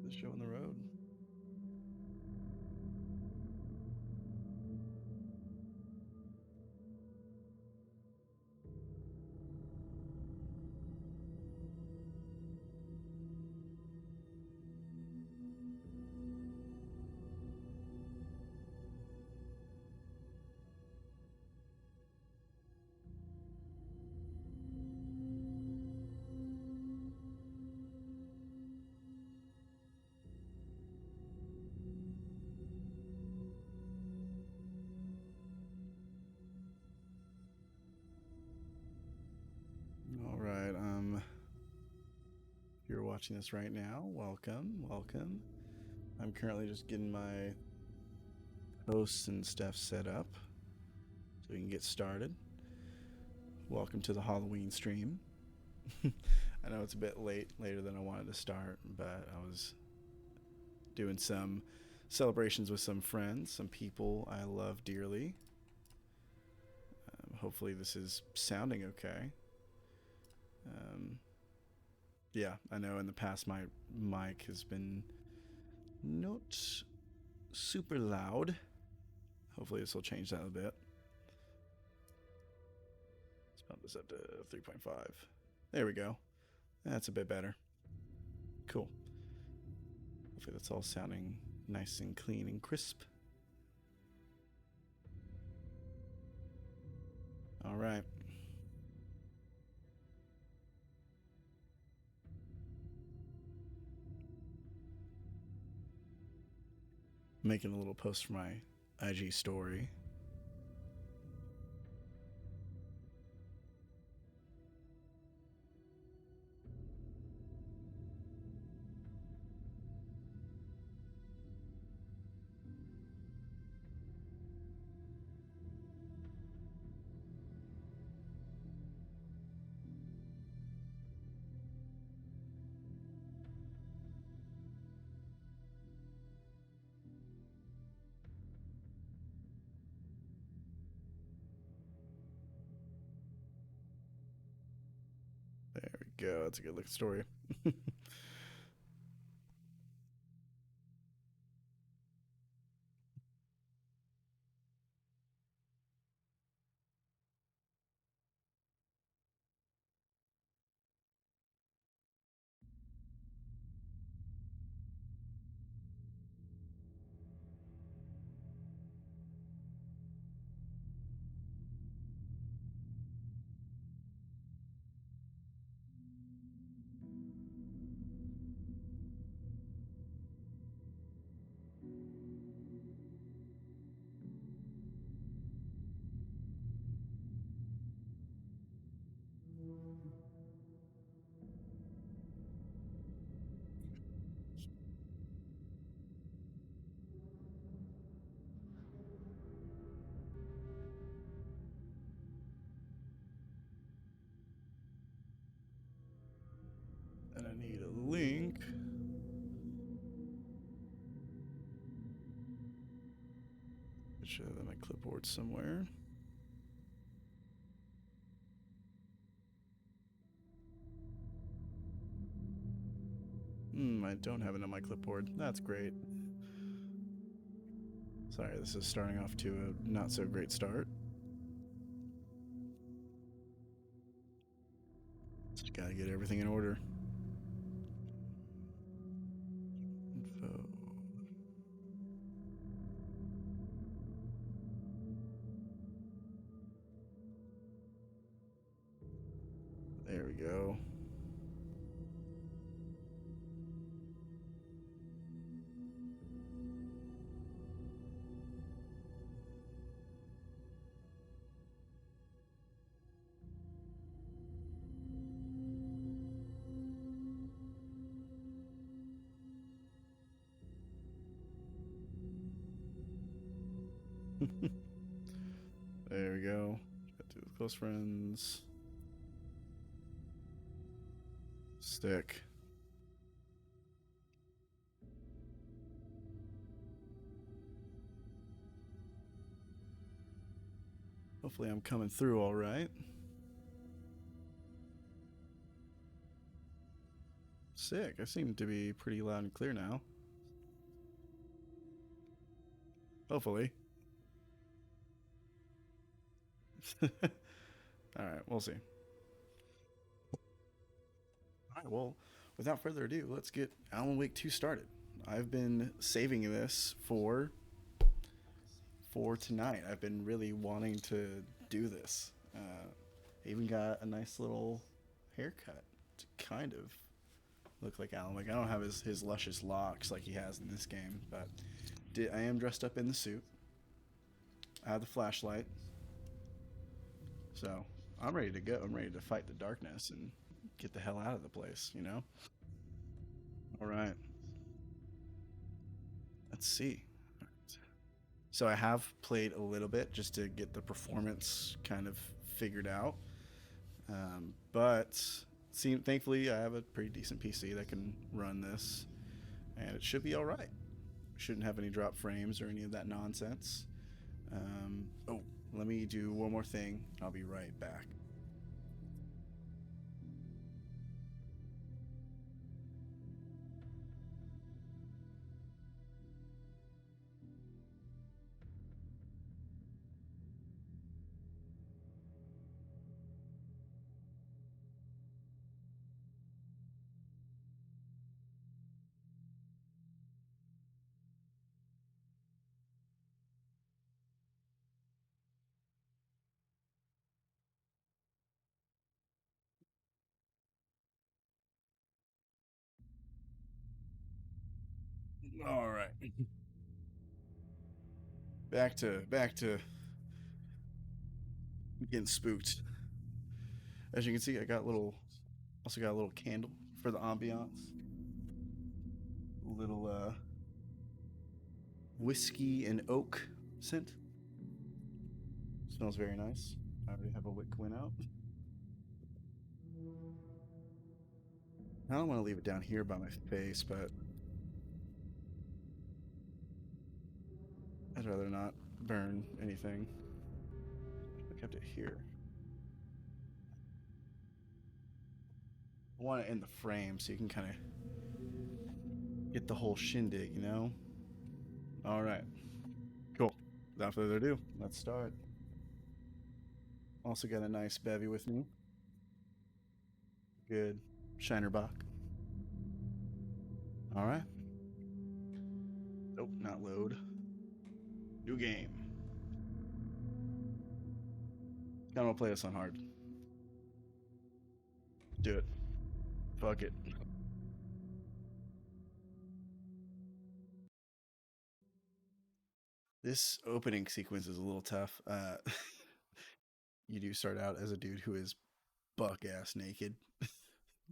the show on the road. All right. If you're watching this right now, welcome. I'm currently just getting my hosts and stuff set up so we can get started. Welcome to the Halloween stream. I know it's a bit later than I wanted to start, but I was doing some celebrations with some friends, some people I love dearly. Hopefully, this is sounding okay. Um, yeah, I know in the past my mic has been not super loud. Hopefully, this will change that a bit. Let's bump this up to 3.5. There we go. That's a bit better. Cool. Hopefully, that's all sounding nice and clean and crisp. All right. Making a little post for my IG story. There we go. That's a good looking story. And I need a link. It should have my clipboard somewhere. I don't have it on my clipboard. That's great. Sorry, this is starting off to a not so great start. Just gotta get everything in order. Info. There we go. There we go. Got to close friends. Stick. Hopefully, I'm coming through all right. Sick. I seem to be pretty loud and clear now. Hopefully. Alright, we'll see. Alright, well, without further ado, let's get Alan Wake 2 started. I've been saving this for tonight. I've been really wanting to do this. I even got a nice little haircut to kind of look like Alan Wake. I don't have his luscious locks like he has in this game, but I am dressed up in the suit. I have the flashlight. So I'm ready to go. I'm ready to fight the darkness and get the hell out of the place, you know? All right. Let's see. So I have played a little bit just to get the performance kind of figured out. But thankfully I have a pretty decent PC that can run this, and it should be all right. Shouldn't have any drop frames or any of that nonsense. Oh, let me do one more thing. I'll be right back. All right. Back to getting spooked. As you can see, I got also got a little candle for the ambiance. A little whiskey and oak scent. Smells very nice. I already have a wick went out. I don't want to leave it down here by my face, but I'd rather not burn anything. I kept it here. I want it in the frame so you can kind of get the whole shindig, you know? All right. Cool. Without further ado, let's start. Also got a nice bevy with me. Good Shiner Bock. All right. Nope, not load. New game. Kind of want to play this on hard. Do it. Fuck it. This opening sequence is a little tough. You do start out as a dude who is buck ass naked.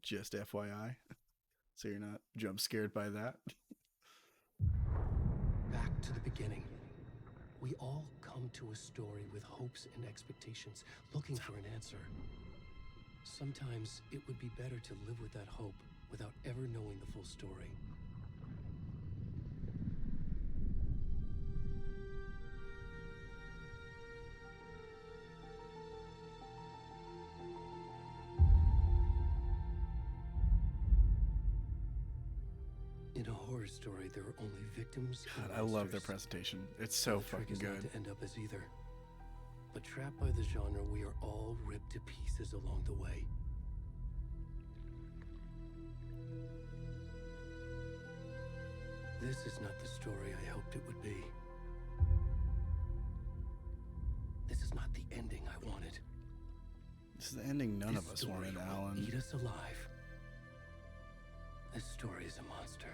Just FYI. So you're not jump scared by that. Back to the beginning. We all come to a story with hopes and expectations, looking for an answer. Sometimes it would be better to live with that hope without ever knowing the full story. In a horror story, there are only victims. God, I love their presentation. It's so fucking good. Not to end up as either. But trapped by the genre, we are all ripped to pieces along the way. This is not the story I hoped it would be. This is not the ending I wanted. This is the ending none of us wanted, Alan. Eat us alive. This story is a monster.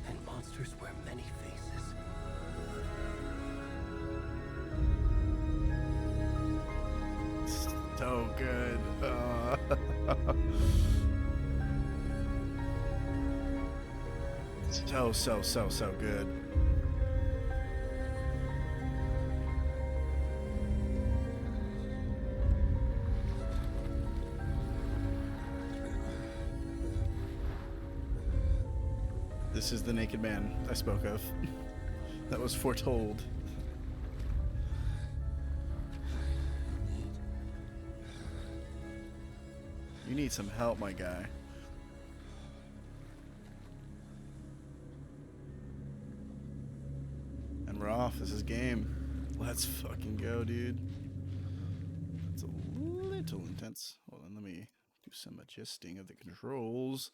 And monsters wear many faces. So good. So good. This is the naked man I spoke of. That was foretold. You need some help, my guy. And we're off. This is game. Let's fucking go, dude. That's a little intense. Hold on, let me do some adjusting of the controls.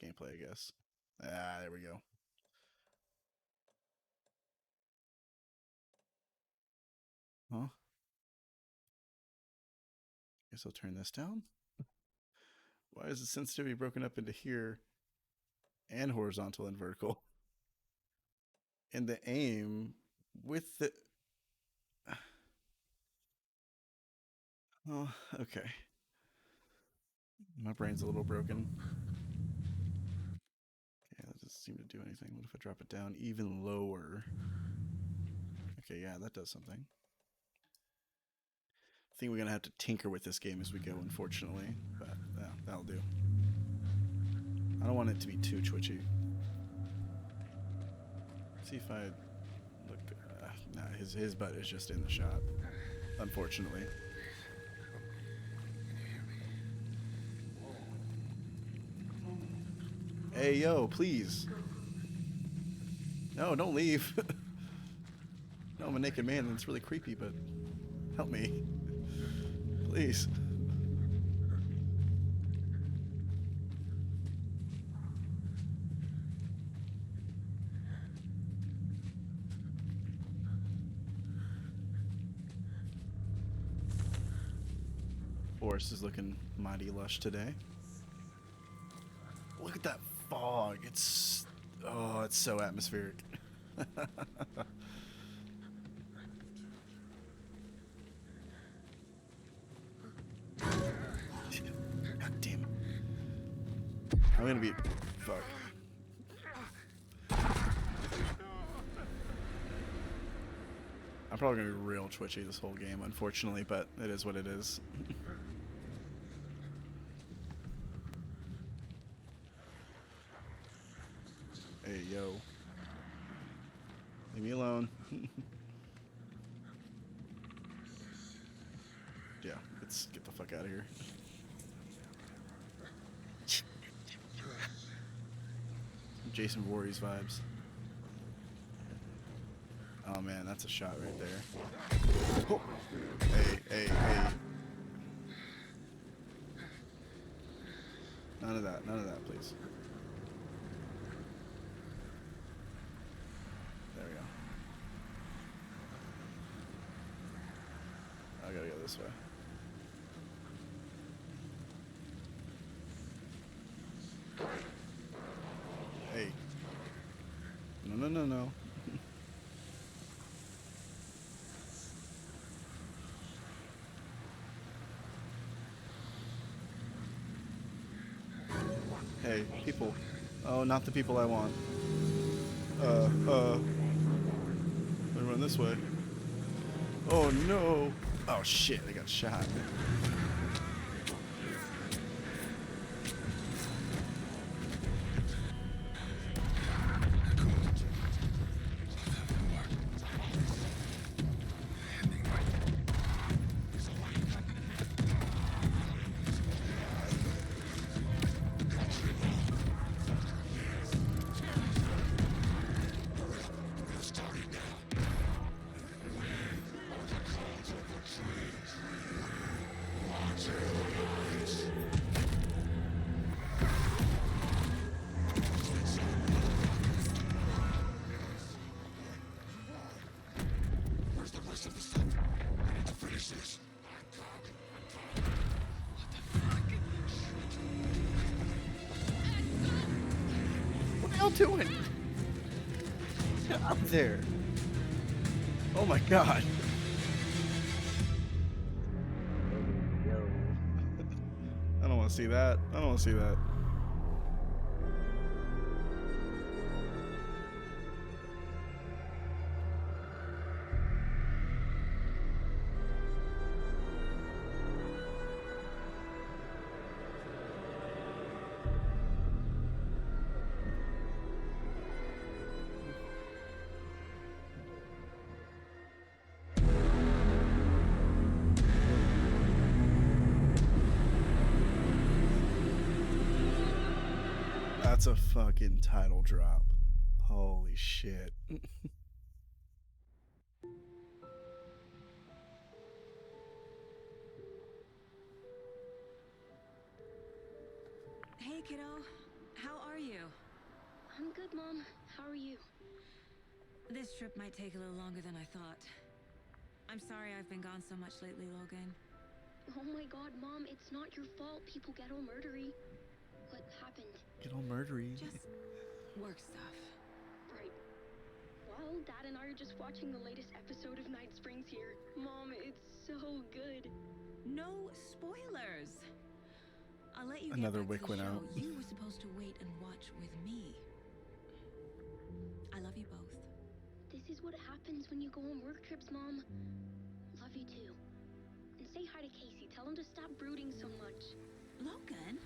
Gameplay, I guess. Ah, there we go. Huh? Guess I'll turn this down. Why is the sensitivity broken up into here and horizontal and vertical? And the aim with the... Oh, okay. My brain's a little broken. Okay, that doesn't seem to do anything. What if I drop it down even lower? Okay, yeah, that does something. I think we're going to have to tinker with this game as we go, unfortunately. But yeah, that'll do. I don't want it to be too twitchy. See if I look... nah, his butt is just in the shot, unfortunately. Hey, yo, please. No, don't leave. No, I'm a naked man and it's really creepy, but help me. Please. Forest is looking mighty lush today. Look at that fog. It's... oh, it's so atmospheric. God damn it. I'm gonna be... fuck. I'm probably gonna be real twitchy this whole game, unfortunately, but it is what it is. Hey, yo. Leave me alone. Yeah, let's get the fuck out of here. Jason Voorhees vibes. Oh man, that's a shot right there. Oh. Hey. None of that, please. There we go. I gotta go this way. Hey. No. Hey, people. Oh, not the people I want. Let me run this way. Oh no! Oh shit, I got shot. Doing? Get up there. Oh my god. I don't want to see that. I don't want to see that. That's a fucking title drop. Holy shit. Hey, kiddo. How are you? I'm good, Mom. How are you? This trip might take a little longer than I thought. I'm sorry I've been gone so much lately, Logan. Oh my god, Mom, it's not your fault people get all murdery. What happened? Get all murdery. Just work stuff. Right. Well, Dad and I are just watching the latest episode of Night Springs here. Mom, it's so good. No spoilers. I'll let you Another get back wick to the went show. out. You were supposed to wait and watch with me. I love you both. This is what happens when you go on work trips, Mom. Love you too. And say hi to Casey. Tell him to stop brooding so much. Logan?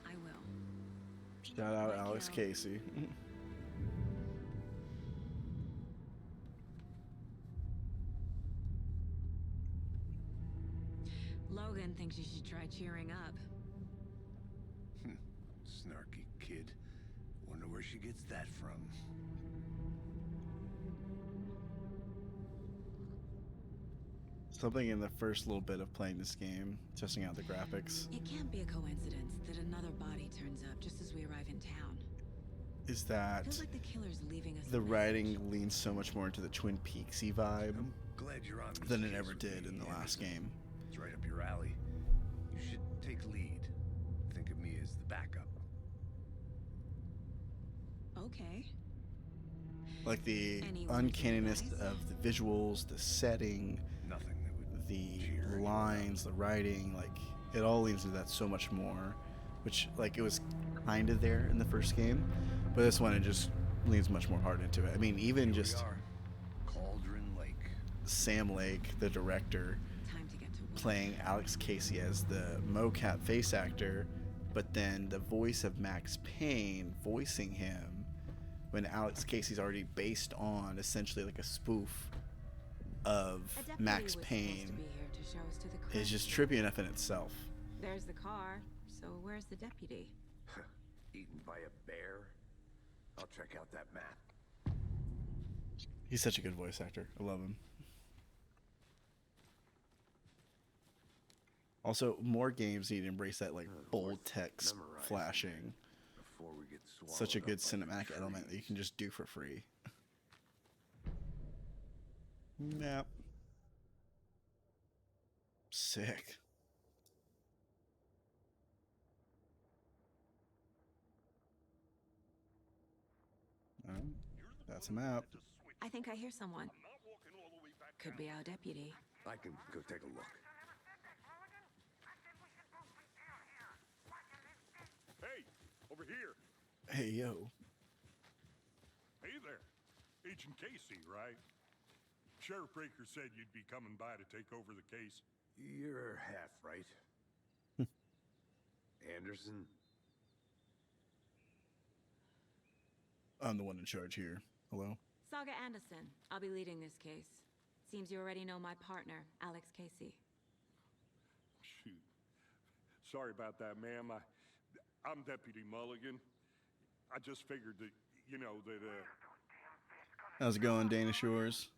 I will. Shout out Bye, Alex kiddo. Casey. Logan thinks you should try cheering up. Snarky kid. Wonder where she gets that from. Something in the first little bit of playing this game, testing out the graphics, It can't be a coincidence that another body turns up just as we arrive in town. is that Feels like the killer's leaving us. the a message. writing leans so much more into the Twin Peaksy vibe I'm glad you're on this than it case ever with did me, in the last Anderson. game. It's right up your alley. You should take lead. Think of me as the backup. Okay. Like the Any words uncanniness of advice? of the visuals, the setting, Nothing that would the cheer you lines, the writing, like it all leans into that so much more, which like it was kind of there in the first game, but this one it just leans much more hard into it. I mean, even Here we just are. Cauldron Lake. Sam Lake, the director, Time to get to work. playing Alex Casey as the mocap face actor, but then the voice of Max Payne voicing him when Alex Casey's already based on essentially like a spoof of A deputy Max was supposed to Payne be here to show us to the crime is just scene. trippy enough in itself. There's the car. So where's the deputy? Eaten by a bear. I'll check out that map. He's such a good voice actor. I love him. Also, more games need to embrace that like bold text memorizing flashing. Before we get Such a swallowed good up by the cinematic element that you trees. can just do for free. Map. Sick. Alright, that's a map. I think I hear someone. Could be our deputy. I can go take a look. Hey, over here. Hey, yo. Hey there. Agent Casey, right? Sheriff Breaker said you'd be coming by to take over the case. You're half right. Anderson? I'm the one in charge here. Hello? Saga Anderson. I'll be leading this case. Seems you already know my partner, Alex Casey. Shoot. Sorry about that, ma'am. I'm Deputy Mulligan. I just figured that, How's it going, Dana Shores?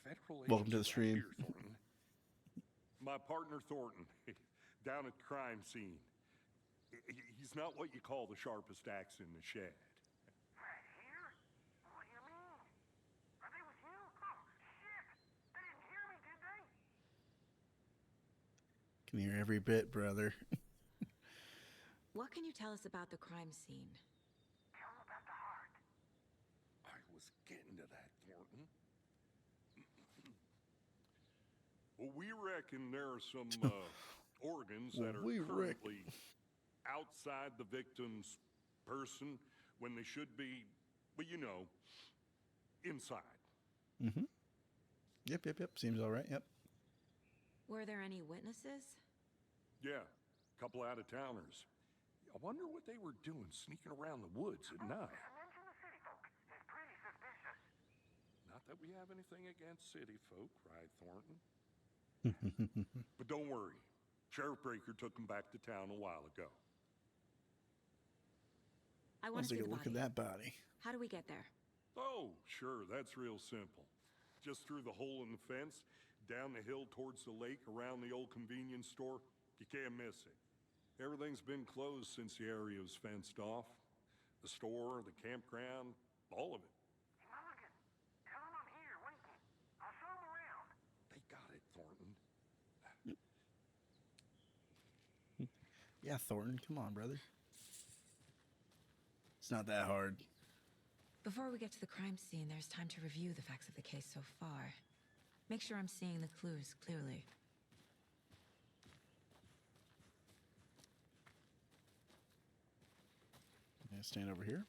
Federal Welcome to the agents stream. out here, Thornton. My partner Thornton, down at the crime scene. He's not what you call the sharpest axe in the shed. Right here? What do you mean? Are they with you? Oh, shit! They didn't hear me, did they? Can hear every bit, brother. What can you tell us about the crime scene? Tell them about the heart. I was getting to that, Thornton. Well, we reckon there are some organs that are We reckon. currently outside the victim's person when they should be, well, inside. Yep. Seems all right. Yep. Were there any witnesses? Yeah, a couple out-of-towners. I wonder what they were doing sneaking around the woods at night. Mention the city folk. It's pretty suspicious. Not that we have anything against city folk, cried Thornton. But don't worry. Sheriff Breaker took them back to town a while ago. I want Let's to see take a the look at body. that body. How do we get there? Oh, sure, that's real simple. Just through the hole in the fence, down the hill towards the lake, around the old convenience store. You can't miss it. Everything's been closed since the area was fenced off. The store, the campground, all of it. Hey, Mulligan, tell him I'm here waiting. I'll show him around. They got it, Thornton. Yeah, Thornton, come on, brother. It's not that hard. Before we get to the crime scene, there's time to review the facts of the case so far. Make sure I'm seeing the clues clearly. Yeah, stand over here.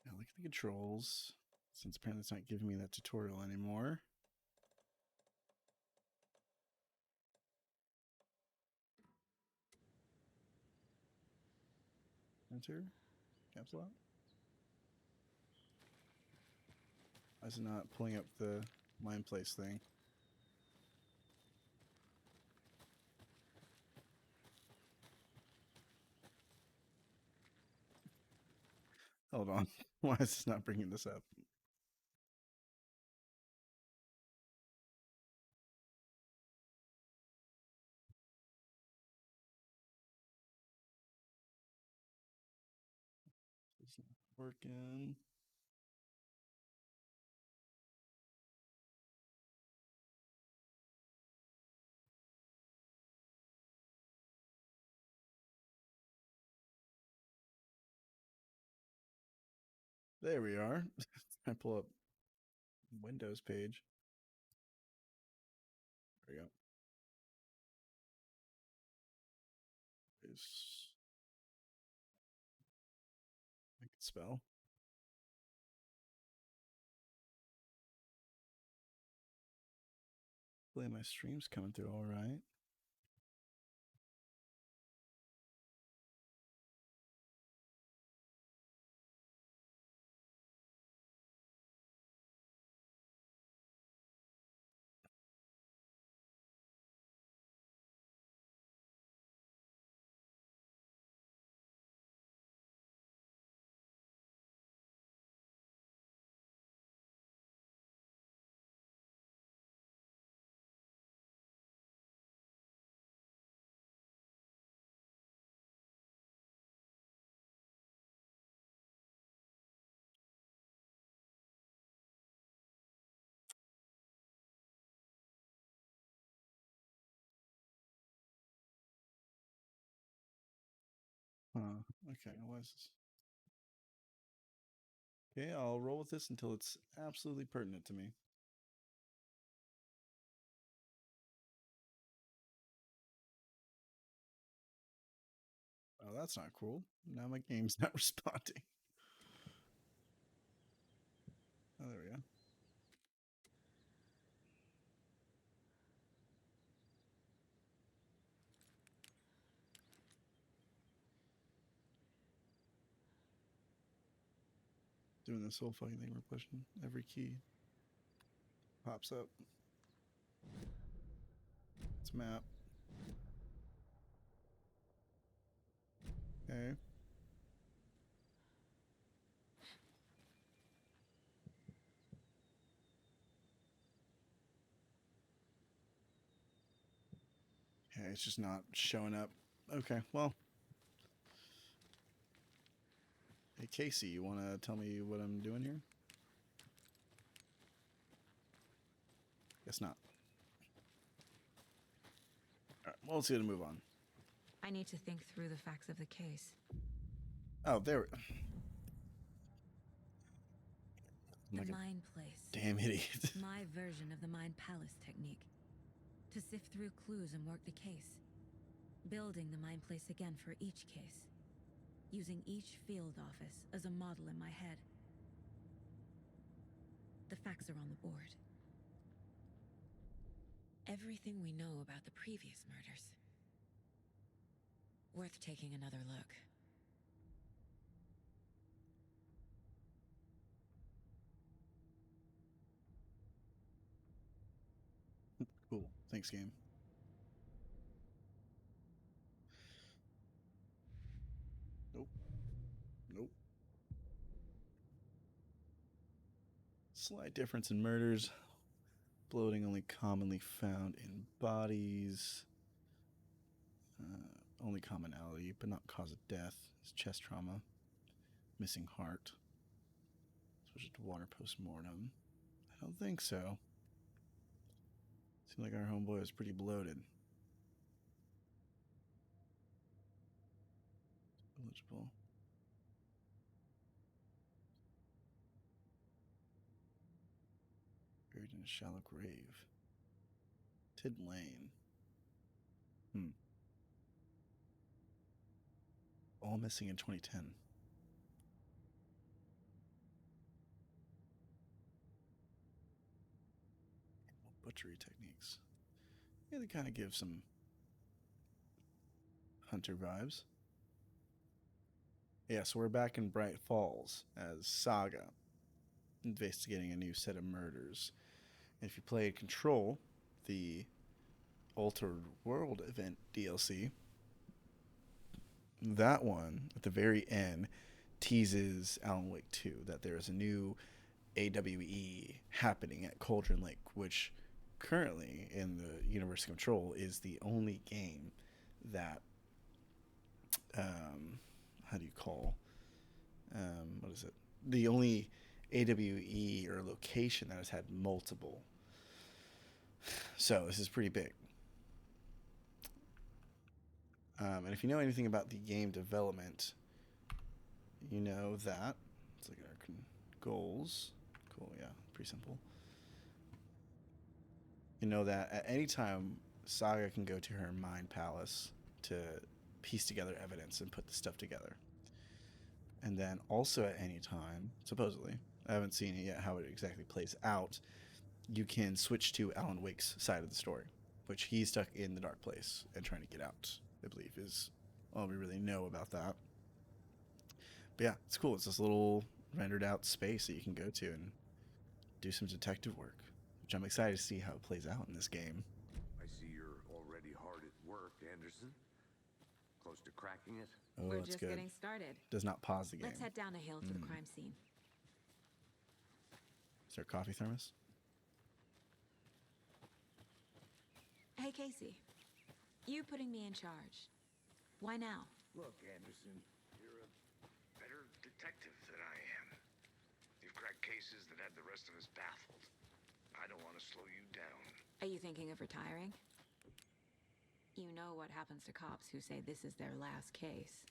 Now look at the controls. Since apparently it's not giving me that tutorial anymore. Enter. Caps lock. Why is it not pulling up the mine place thing? Hold on. Why is this not bringing this up? It's not working. There we are. I pull up Windows page. There we go. Is I can spell. Hopefully my stream's coming through all right. Okay, what is this? Okay, I'll roll with this until it's absolutely pertinent to me. Oh, that's not cool. Now my game's not responding. Oh, there we go. Doing this whole fucking thing, we're pushing every key. Pops up. It's map. Okay. Okay, it's just not showing up. Okay, well. Hey, Casey, you want to tell me what I'm doing here? Guess not. All right, well, let's get to move on. I need to think through the facts of the case. Oh, there. I'm The like a Mind Place. damn idiot. My version of the Mind Palace technique. To sift through clues and work the case. Building the Mind Place again for each case. Using each field office as a model in my head. The facts are on the board. Everything we know about the previous murders. Worth taking another look. Thanks, game. Nope. Nope. Slight difference in murders. Bloating only commonly found in bodies. Only commonality, but not cause of death, is chest trauma. Missing heart. Switch to water post-mortem. I don't think so. Seems like our homeboy is pretty bloated. Eligible. Buried in a shallow grave. Tid Lane. All missing in 2010. Butchery techniques. Yeah, they kind of give some hunter vibes. Yeah, so we're back in Bright Falls as Saga, investigating a new set of murders. And if you play Control, the Altered World event DLC, that one at the very end teases Alan Wake 2 that there is a new AWE happening at Cauldron Lake, which currently in the universe of Control is the only game that how do you call what is it, the only AWE or location that has had multiple. So this is pretty big. And if you know anything about the game development, you know that let's look at our goals. Cool, yeah, pretty simple. You know that at any time, Saga can go to her mind palace to piece together evidence and put the stuff together. And then also at any time, supposedly, I haven't seen it yet how it exactly plays out, you can switch to Alan Wake's side of the story, which he's stuck in the dark place and trying to get out, I believe, is all we really know about that. But yeah, it's cool. It's this little rendered out space that you can go to and do some detective work, which I'm excited to see how it plays out in this game. I see you're already hard at work, Anderson. Close to cracking it? Oh, We're that's just good. getting started. Does not pause the game. Let's head down a hill to the crime scene. Is there a coffee thermos? Hey, Casey. You putting me in charge. Why now? Look, Anderson, you're a better detective than I am. You've cracked cases that had the rest of us baffled. I don't want to slow you down. Are you thinking of retiring? You know what happens to cops who say this is their last case.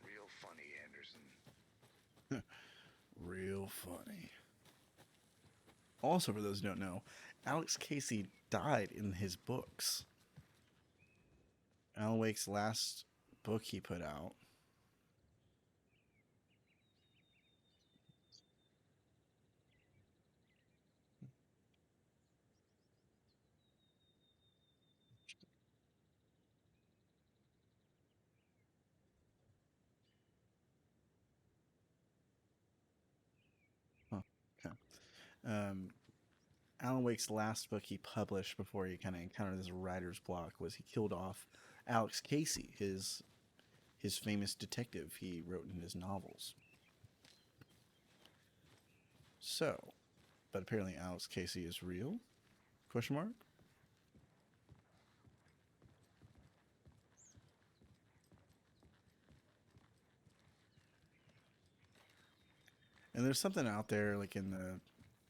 Real funny, Anderson. Real funny. Also, for those who don't know, Alex Casey died in his books. Alan Wake's last book he put out. Alan Wake's last book he published before he kind of encountered this writer's block was he killed off Alex Casey, his famous detective he wrote in his novels. So, but apparently Alex Casey is real? Question mark? And there's something out there like in the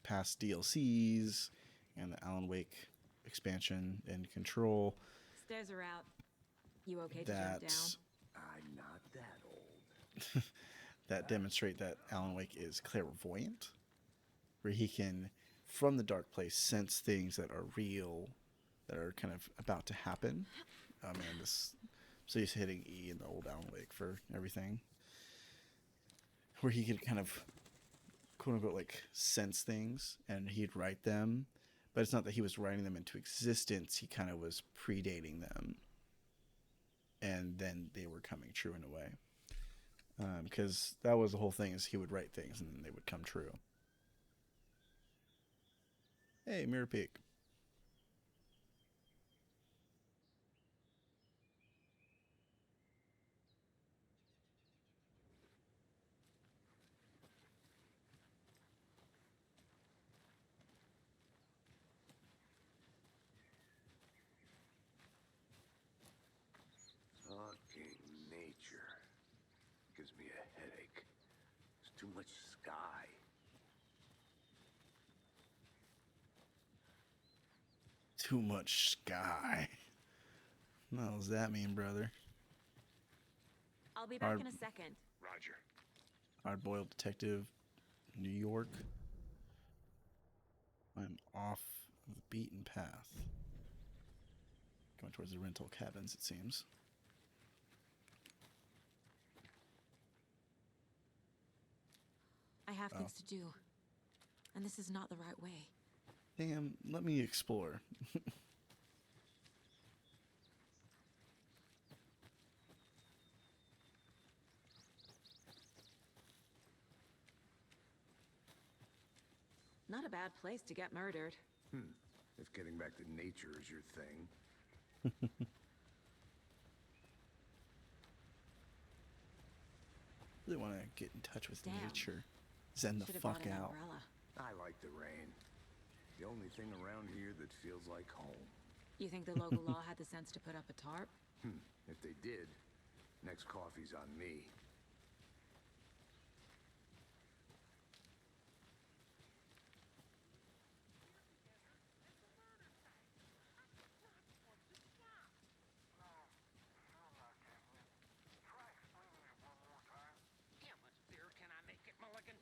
past DLCs and the Alan Wake expansion and Control Stairs are out. You okay to jump that down? I'm not that old. that demonstrate that Alan Wake is clairvoyant, where he can, from the dark place, sense things that are real, that are kind of about to happen. Oh man, this. So he's hitting E in the old Alan Wake for everything, where he could kind of, quote unquote, like sense things, and he'd write them, but it's not that he was writing them into existence. He kind of was predating them, and then they were coming true in a way. Because that was the whole thing, is he would write things and then they would come true. Hey, Mirror Peak. Too much sky. Too much sky. What does that mean, brother? I'll be back Hard- in a second. Roger. Hard-boiled detective, New York. I'm off the beaten path. Going towards the rental cabins, it seems. I have things to do. And this is not the right way. Damn, let me explore. Not a bad place to get murdered. If getting back to nature is your thing. Really want to get in touch with Damn. nature. Zen the Should have fuck brought an out. umbrella. I like the rain. The only thing around here that feels like home. You think the local law had the sense to put up a tarp? If they did, next coffee's on me. Try explaining it one more time. How much clearer can I make it, Mulligan?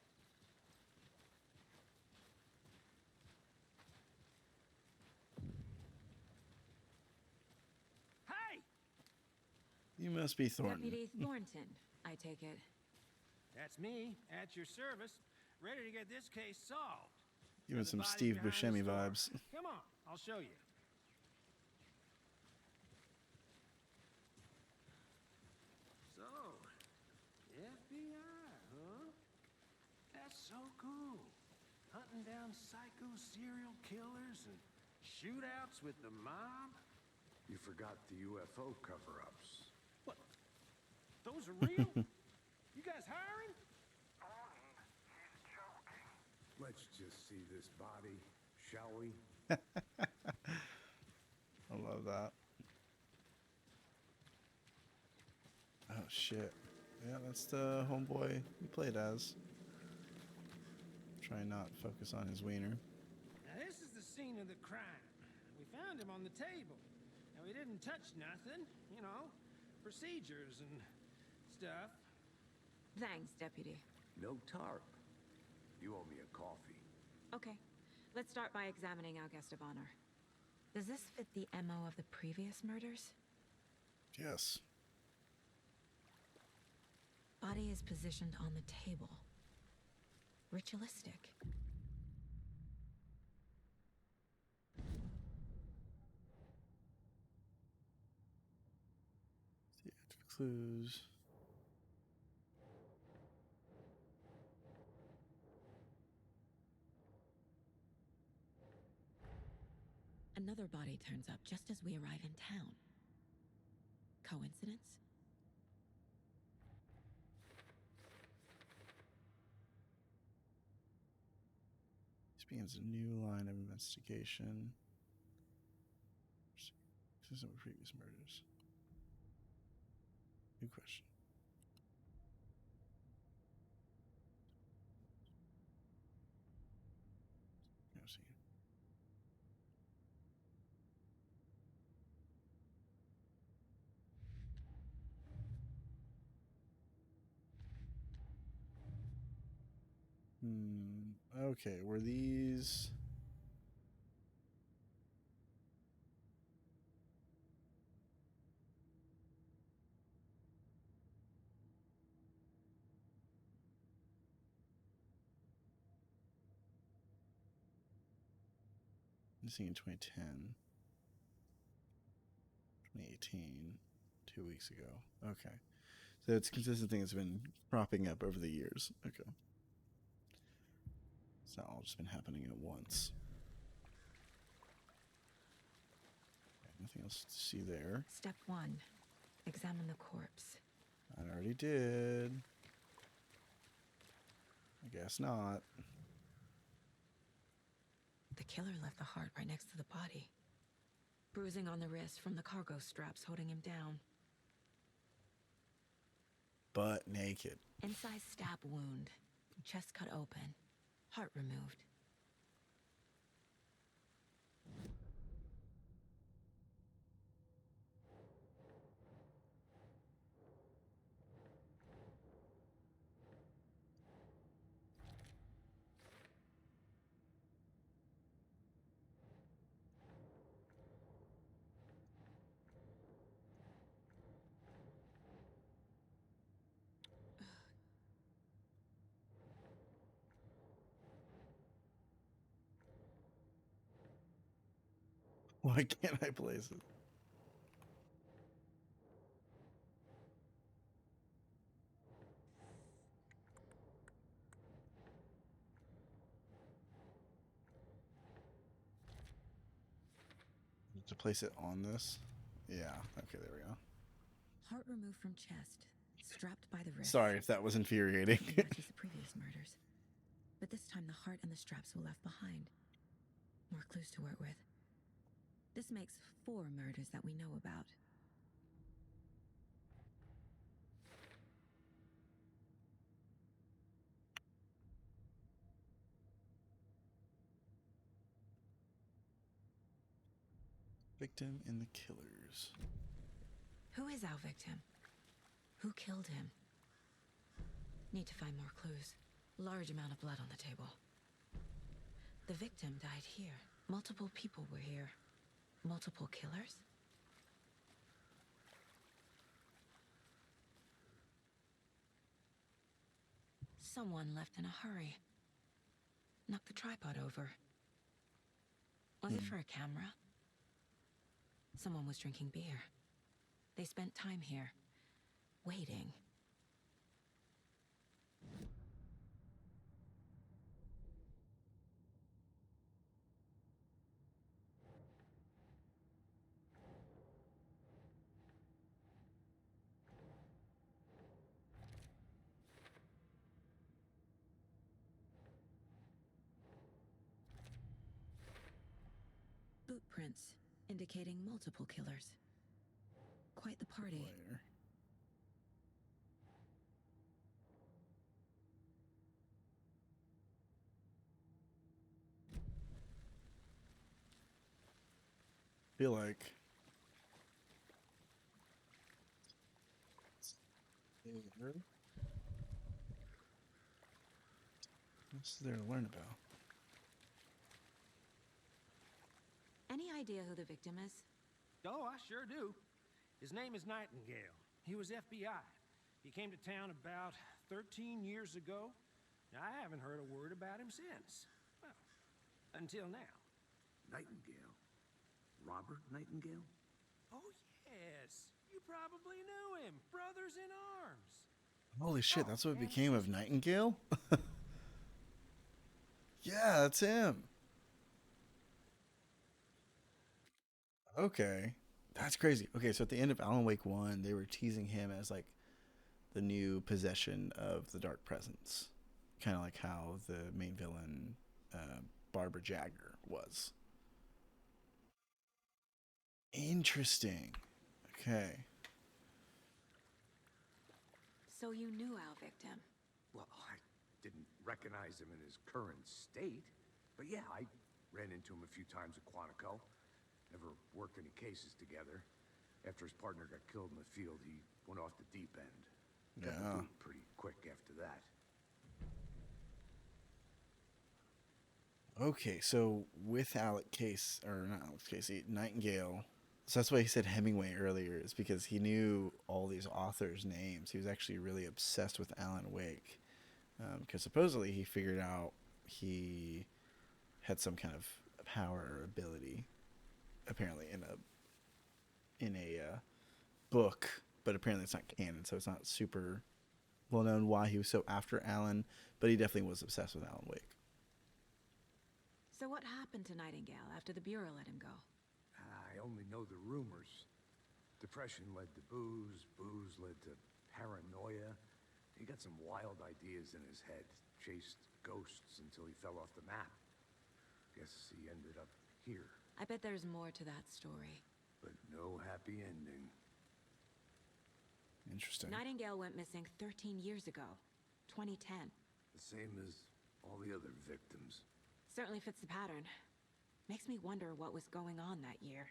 Hey! You must be Thornton. Deputy Thornton, I take it. That's me, at your service, ready to get this case solved. Giving The some body Steve behind the Buscemi store. vibes. Come on, I'll show you. So, FBI, huh? That's so cool. Hunting down psycho serial killers and shootouts with the mob. You forgot the UFO cover-ups. What? Those are real? You guys hiring? Thornton, he's joking. Let's just see this body, shall we? I love that. Oh shit. Yeah, that's the homeboy he played as. Try not focus on his wiener. Now this is the scene of the crime. We found him on the table. Now we didn't touch nothing, you know, procedures and stuff. Thanks, Deputy. No tarp. You owe me a coffee. Okay, let's start by examining our guest of honor. Does this fit the MO of the previous murders? Yes. Body is positioned on the table. Ritualistic. See, active clues. Another body turns up just as we arrive in town. Coincidence? This begins a new line of investigation. Consistent with previous murders. New question. Yeah, see. Okay, were these... Missing in 2010. 2018. 2 weeks ago. Okay. So it's a consistent thing that's been cropping up over the years. Okay. It's not all just been happening at once. Okay, nothing else to see there. Step 1. Examine the corpse. I already did. I guess not. The killer left the heart right next to the body. Bruising on the wrist from the cargo straps holding him down. Butt naked. Incised stab wound. Chest cut open, heart removed. Why can't I place it? To place it on this? Yeah. Okay, there we go. Heart removed from chest, strapped by the wrist. Sorry if that was infuriating. Matches the previous murders. But this time the heart and the straps were left behind. More clues to work with. This makes 4 murders that we know about. Victim and the killers. Who is our victim? Who killed him? Need to find more clues. Large amount of blood on the table. The victim died here. Multiple people were here. Multiple killers? Someone left in a hurry. Knocked the tripod over. Was it for a camera? Someone was drinking beer. They spent time here, waiting. Boot prints indicating multiple killers. Quite the party. Later. Feel like what's there to learn about? Any idea who the victim is? Oh, I sure do. His name is Nightingale. He was FBI. He came to town about 13 years ago. I haven't heard a word about him since. Well, until now. Nightingale? Robert Nightingale? Oh, yes. You probably knew him. Brothers in arms. Holy shit, that's what became of Nightingale? Yeah, that's him. Okay. That's crazy. Okay, so at the end of Alan Wake 1, they were teasing him as like the new possession of the Dark Presence. Kind of like how the main villain, Barbara Jagger, was. Interesting. Okay. So you knew our victim. Well, I didn't recognize him in his current state. But yeah, I ran into him a few times at Quantico. Never worked any cases together. After his partner got killed in the field, he went off the deep end. Got the boot pretty quick after that. Okay, so with Alec Case, or not Alex Casey, Nightingale. So that's why he said Hemingway earlier, is because he knew all these authors' names. He was actually really obsessed with Alan Wake. Because supposedly he figured out he had some kind of power or ability, apparently in a book, but apparently it's not canon, so it's not super well known why he was so after Alan, but he definitely was obsessed with Alan Wake. So what happened to Nightingale after the Bureau let him go? I only know the rumors. Depression led to booze, booze led to paranoia. He got some wild ideas in his head, chased ghosts until he fell off the map. Guess he ended up here. I bet there's more to that story. But no happy ending. Interesting. Nightingale went missing 13 years ago, 2010. The same as all the other victims. Certainly fits the pattern. Makes me wonder what was going on that year.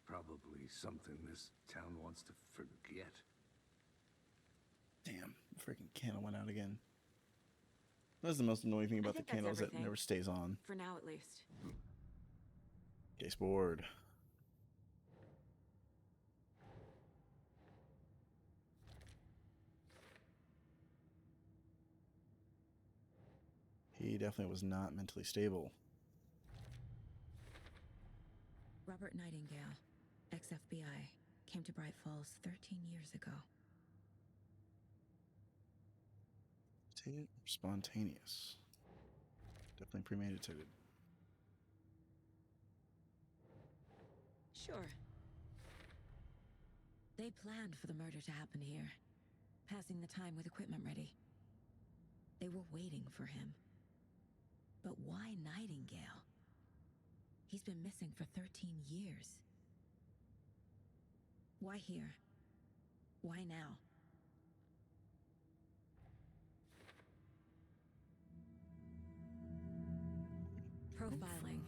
Probably something this town wants to forget. Damn, freaking candle went out again. That's the most annoying thing about the think that's candles that everything. never stays on. For now, at least. Case board. He definitely was not mentally stable. Robert Nightingale, ex-FBI, came to Bright Falls 13 years ago. Spontaneous. Definitely premeditated. Sure. They planned for the murder to happen here, passing the time with equipment ready. They were waiting for him. But why Nightingale? He's been missing for 13 years. Why here? Why now? Profiling.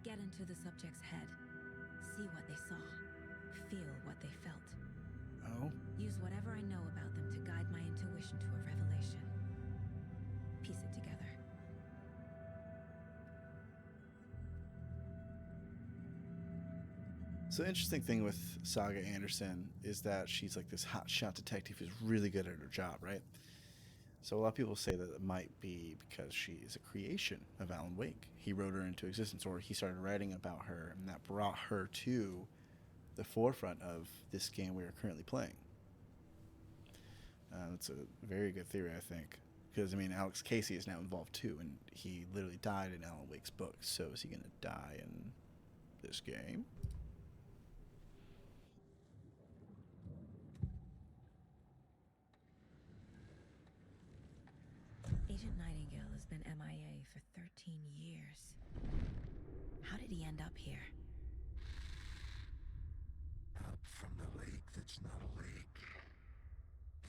Get into the subject's head. See what they saw. Feel what they felt. Oh? Use whatever I know about them to guide my intuition to a revelation. Piece it together. So the interesting thing with Saga Anderson is that she's like this hotshot detective who's really good at her job, right? So a lot of people say that it might be because she is a creation of Alan Wake. He wrote her into existence, or he started writing about her, and that brought her to the forefront of this game we are currently playing. That's a very good theory, I think. Because, I mean, Alex Casey is now involved too, and he literally died in Alan Wake's book. So is he going to die in this game? Agent Nightingale has been MIA for 13 years. How did he end up here? Up from the lake that's not a lake.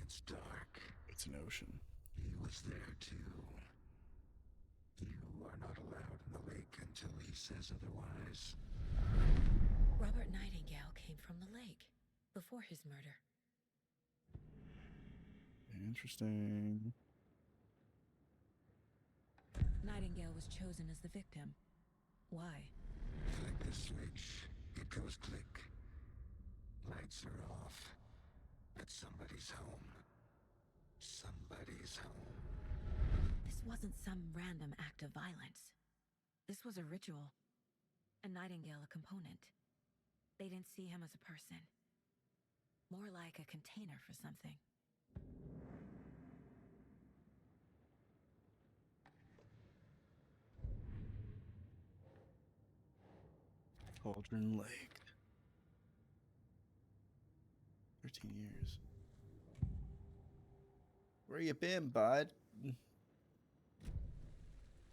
It's dark. It's an ocean. He was there too. You are not allowed in the lake until he says otherwise. Robert Nightingale came from the lake before his murder. Interesting. Nightingale was chosen as the victim. Why? Flick the switch. It goes click. Lights are off. But somebody's home. Somebody's home. This wasn't some random act of violence. This was a ritual. And Nightingale a component. They didn't see him as a person. More like a container for something. Cauldron Lake. 13 years. Where you been, bud?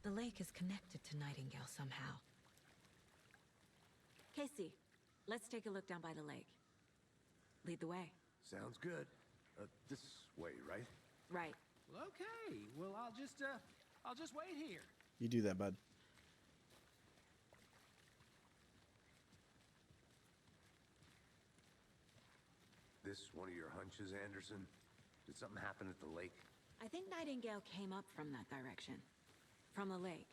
The lake is connected to Nightingale somehow. Casey, let's take a look down by the lake. Lead the way. Sounds good. This way, right? Right. Well, okay. Well, I'll just wait here. You do that, bud. This one of your hunches, Anderson? Did something happen at the lake? I think Nightingale came up from that direction. From the lake.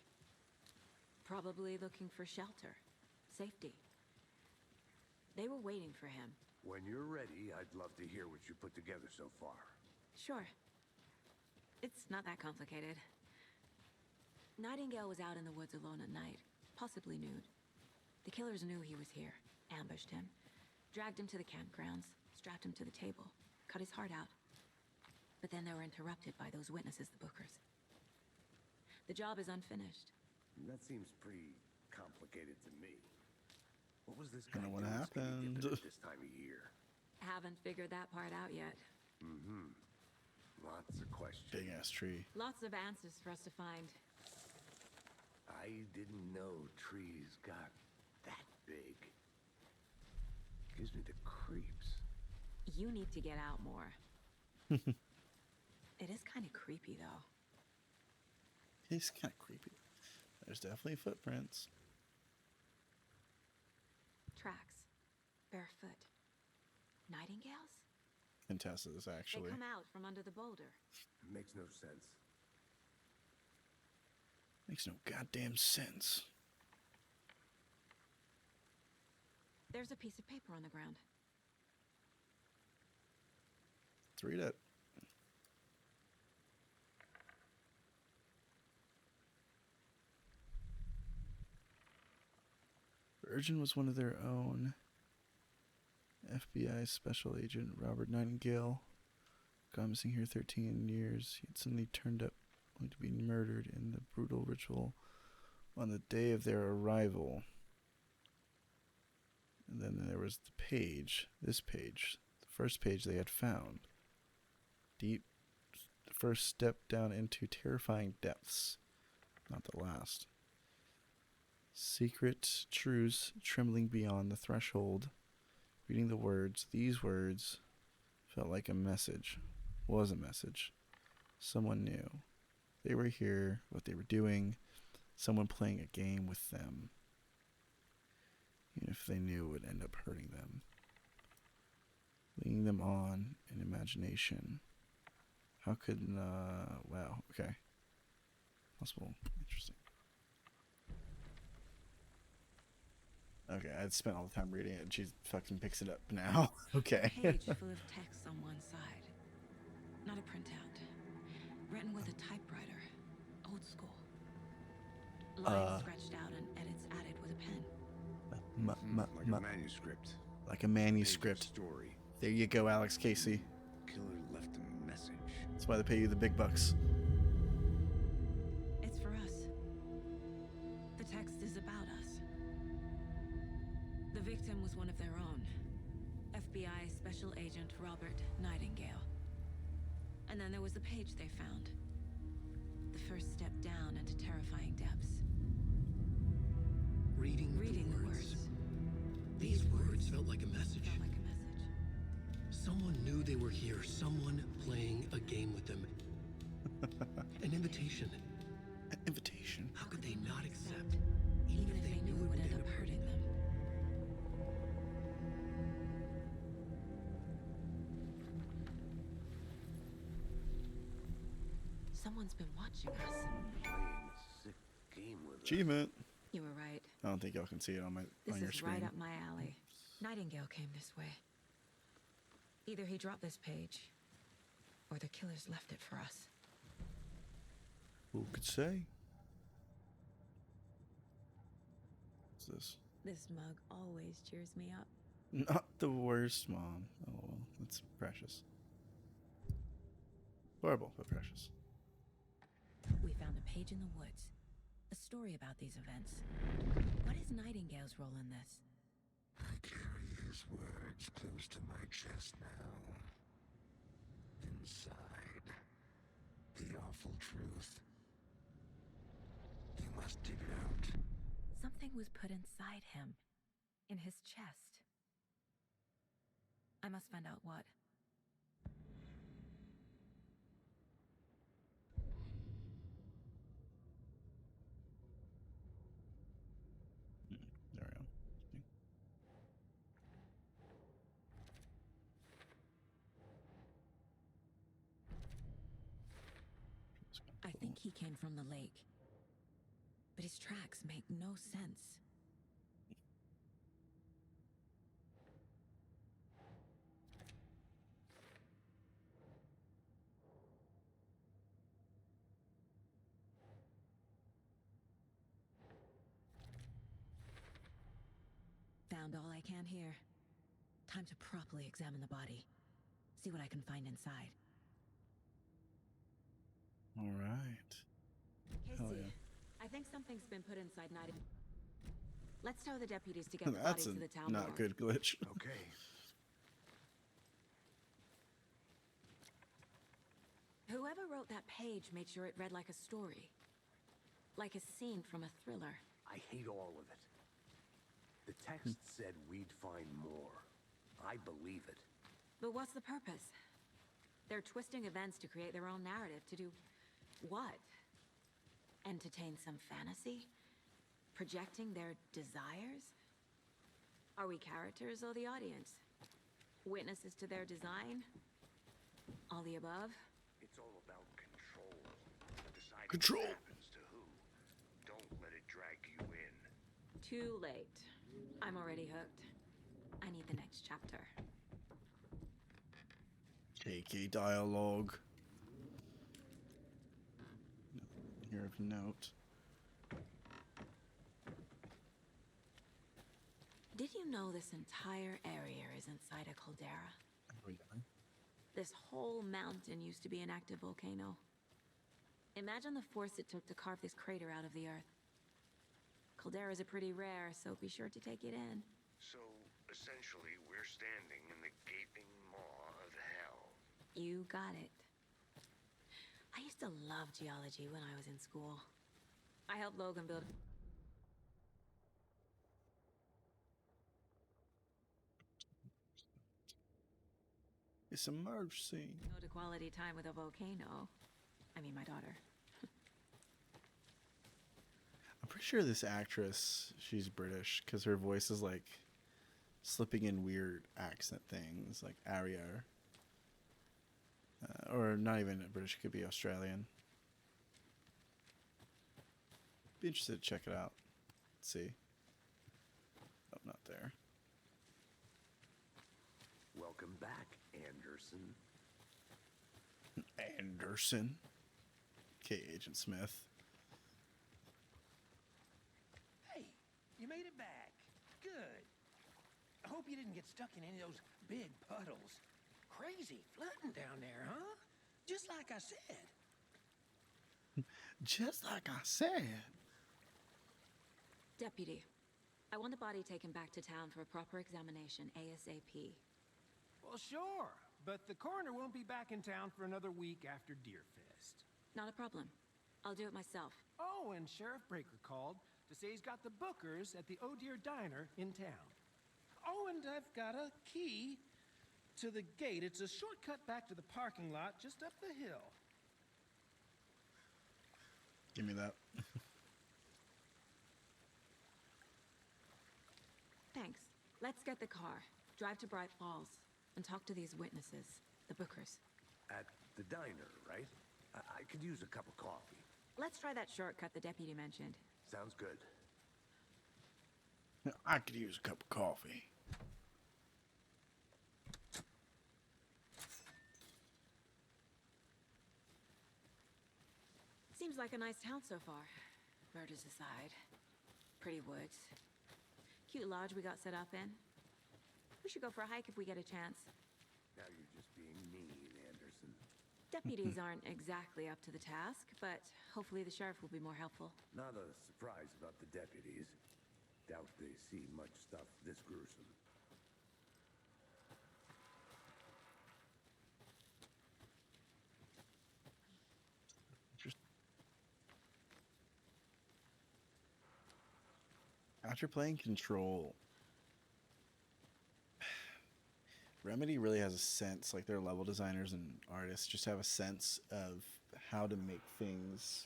Probably looking for shelter. Safety. They were waiting for him. When you're ready, I'd love to hear what you put together so far. Sure. It's not that complicated. Nightingale was out in the woods alone at night, possibly nude. The killers knew he was here, ambushed him, dragged him to the campgrounds, strapped him to the table, cut his heart out. But then they were interrupted by those witnesses, the Bookers. The job is unfinished. That seems pretty complicated to me. What was this I guy know what doing happened. at this time of year? Haven't figured that part out yet. Mm-hmm. Lots of questions. Big ass tree. Lots of answers for us to find. I didn't know trees got that big. Gives me the creeps. You need to get out more. It is kind of creepy, though. He's kind of creepy. There's definitely footprints. Tracks. Barefoot. Nightingales? Contessa's, actually. They come out from under the boulder. Makes no sense. Makes no goddamn sense. There's a piece of paper on the ground. Let's read it. Virgin was one of their own. FBI Special Agent Robert Nightingale. Gone missing here 13 years. He'd suddenly turned up only to be murdered in the brutal ritual on the day of their arrival. And then there was the page, this page, the first page they had found. Deep, first step down into terrifying depths. Not the last. Secret truths trembling beyond the threshold. Reading the words, these words, felt like a message. Was a message. Someone knew. They were here, what they were doing. Someone playing a game with them. Even if they knew it would end up hurting them. Leading them on in imagination. How could, wow, okay. Possible, interesting. Okay, I'd spent all the time reading it, and she fucking picks it up now. Okay. A page full of text on one side. Not a printout. Written with a typewriter. Old school. Lines scratched out and edits added with a pen. Like a manuscript. Like a manuscript. Story. There you go, Alex Casey. Killer left a message. That's why they pay you the big bucks. It's for us. The text is about us. The victim was one of their own. FBI Special Agent Robert Nightingale. And then there was the page they found. The first step down into terrifying depths. Reading the words. These words felt like a message. Felt like a message. Someone knew they were here. Someone playing a game with them. An invitation. An invitation? How could they not accept? Even if they knew it would end up hurting them. Someone's been watching us. Playing a sick game with us. Achievement. You were right. I don't think y'all can see it on This your is screen. right up my alley. Nightingale came this way. Either he dropped this page, or the killers left it for us. Who could say? What's this? This mug always cheers me up. Not the worst, Mom. Oh, well, that's precious. Horrible, but precious. We found a page in the woods. A story about these events. What is Nightingale's role in this? I carry his words close to my chest now. Inside, the awful truth. You must dig it out. Something was put inside him. In his chest. I must find out what. There we go. I think he came from the lake. But his tracks make no sense. Found all I can here. Time to properly examine the body. See what I can find inside. All right. Hell Casey, yeah. I think something's been put inside Nightingale. Let's tell the deputies to get the That's body a to the town not morgue. good glitch. Okay. Whoever wrote that page made sure it read like a story. Like a scene from a thriller. I hate all of it. The text said we'd find more. I believe it. But what's the purpose? They're twisting events to create their own narrative. To do what? Entertain some fantasy? Projecting their desires? Are we characters or the audience? Witnesses to their design? All the above? It's all about control. Deciding Control. what happens to who. Don't let it drag you in. Too late. I'm already hooked. I need the next chapter. KK dialogue. Here of note. Did you know this entire area is inside a caldera? This whole mountain used to be an active volcano. Imagine the force it took to carve this crater out of the earth. Calderas are pretty rare, so be sure to take it in. So, essentially, we're standing in the gaping maw of hell. You got it. I used to love geology when I was in school. I helped Logan build a submerged scene. to quality time with a volcano. I mean, my daughter. I'm pretty sure this actress, she's British, because her voice is like slipping in weird accent things, like Arya. Or not even British, it could be Australian. Be interested to check it out. Let's see. Oh, not there. Welcome back, Anderson. Anderson. Okay, Agent Smith. Hey, you made it back. Good. I hope you didn't get stuck in any of those big puddles. Crazy flooding down there, huh? Just like I said. Just like I said. Deputy, I want the body taken back to town for a proper examination ASAP. Well, sure. But the coroner won't be back in town for another week after Deerfest. Not a problem. I'll do it myself. Oh, and Sheriff Breaker called to say he's got the Bookers at the Oh Dear Diner in town. Oh, and I've got a key to the gate. It's a shortcut back to the parking lot just up the hill. Give me that. Thanks. Let's get the car, drive to Bright Falls, and talk to these witnesses, the Bookers. At the diner, right? I could use a cup of coffee. Let's try that shortcut the deputy mentioned. Sounds good. I could use a cup of coffee. Seems like a nice town so far. Murders aside. Pretty woods. Cute lodge we got set up in. We should go for a hike if we get a chance. Now you're just being mean, Anderson. Deputies aren't exactly up to the task, but hopefully the sheriff will be more helpful. Not a surprise about the deputies. Doubt they see much stuff this gruesome. After playing Control, Remedy really has a sense, like their level designers and artists just have a sense of how to make things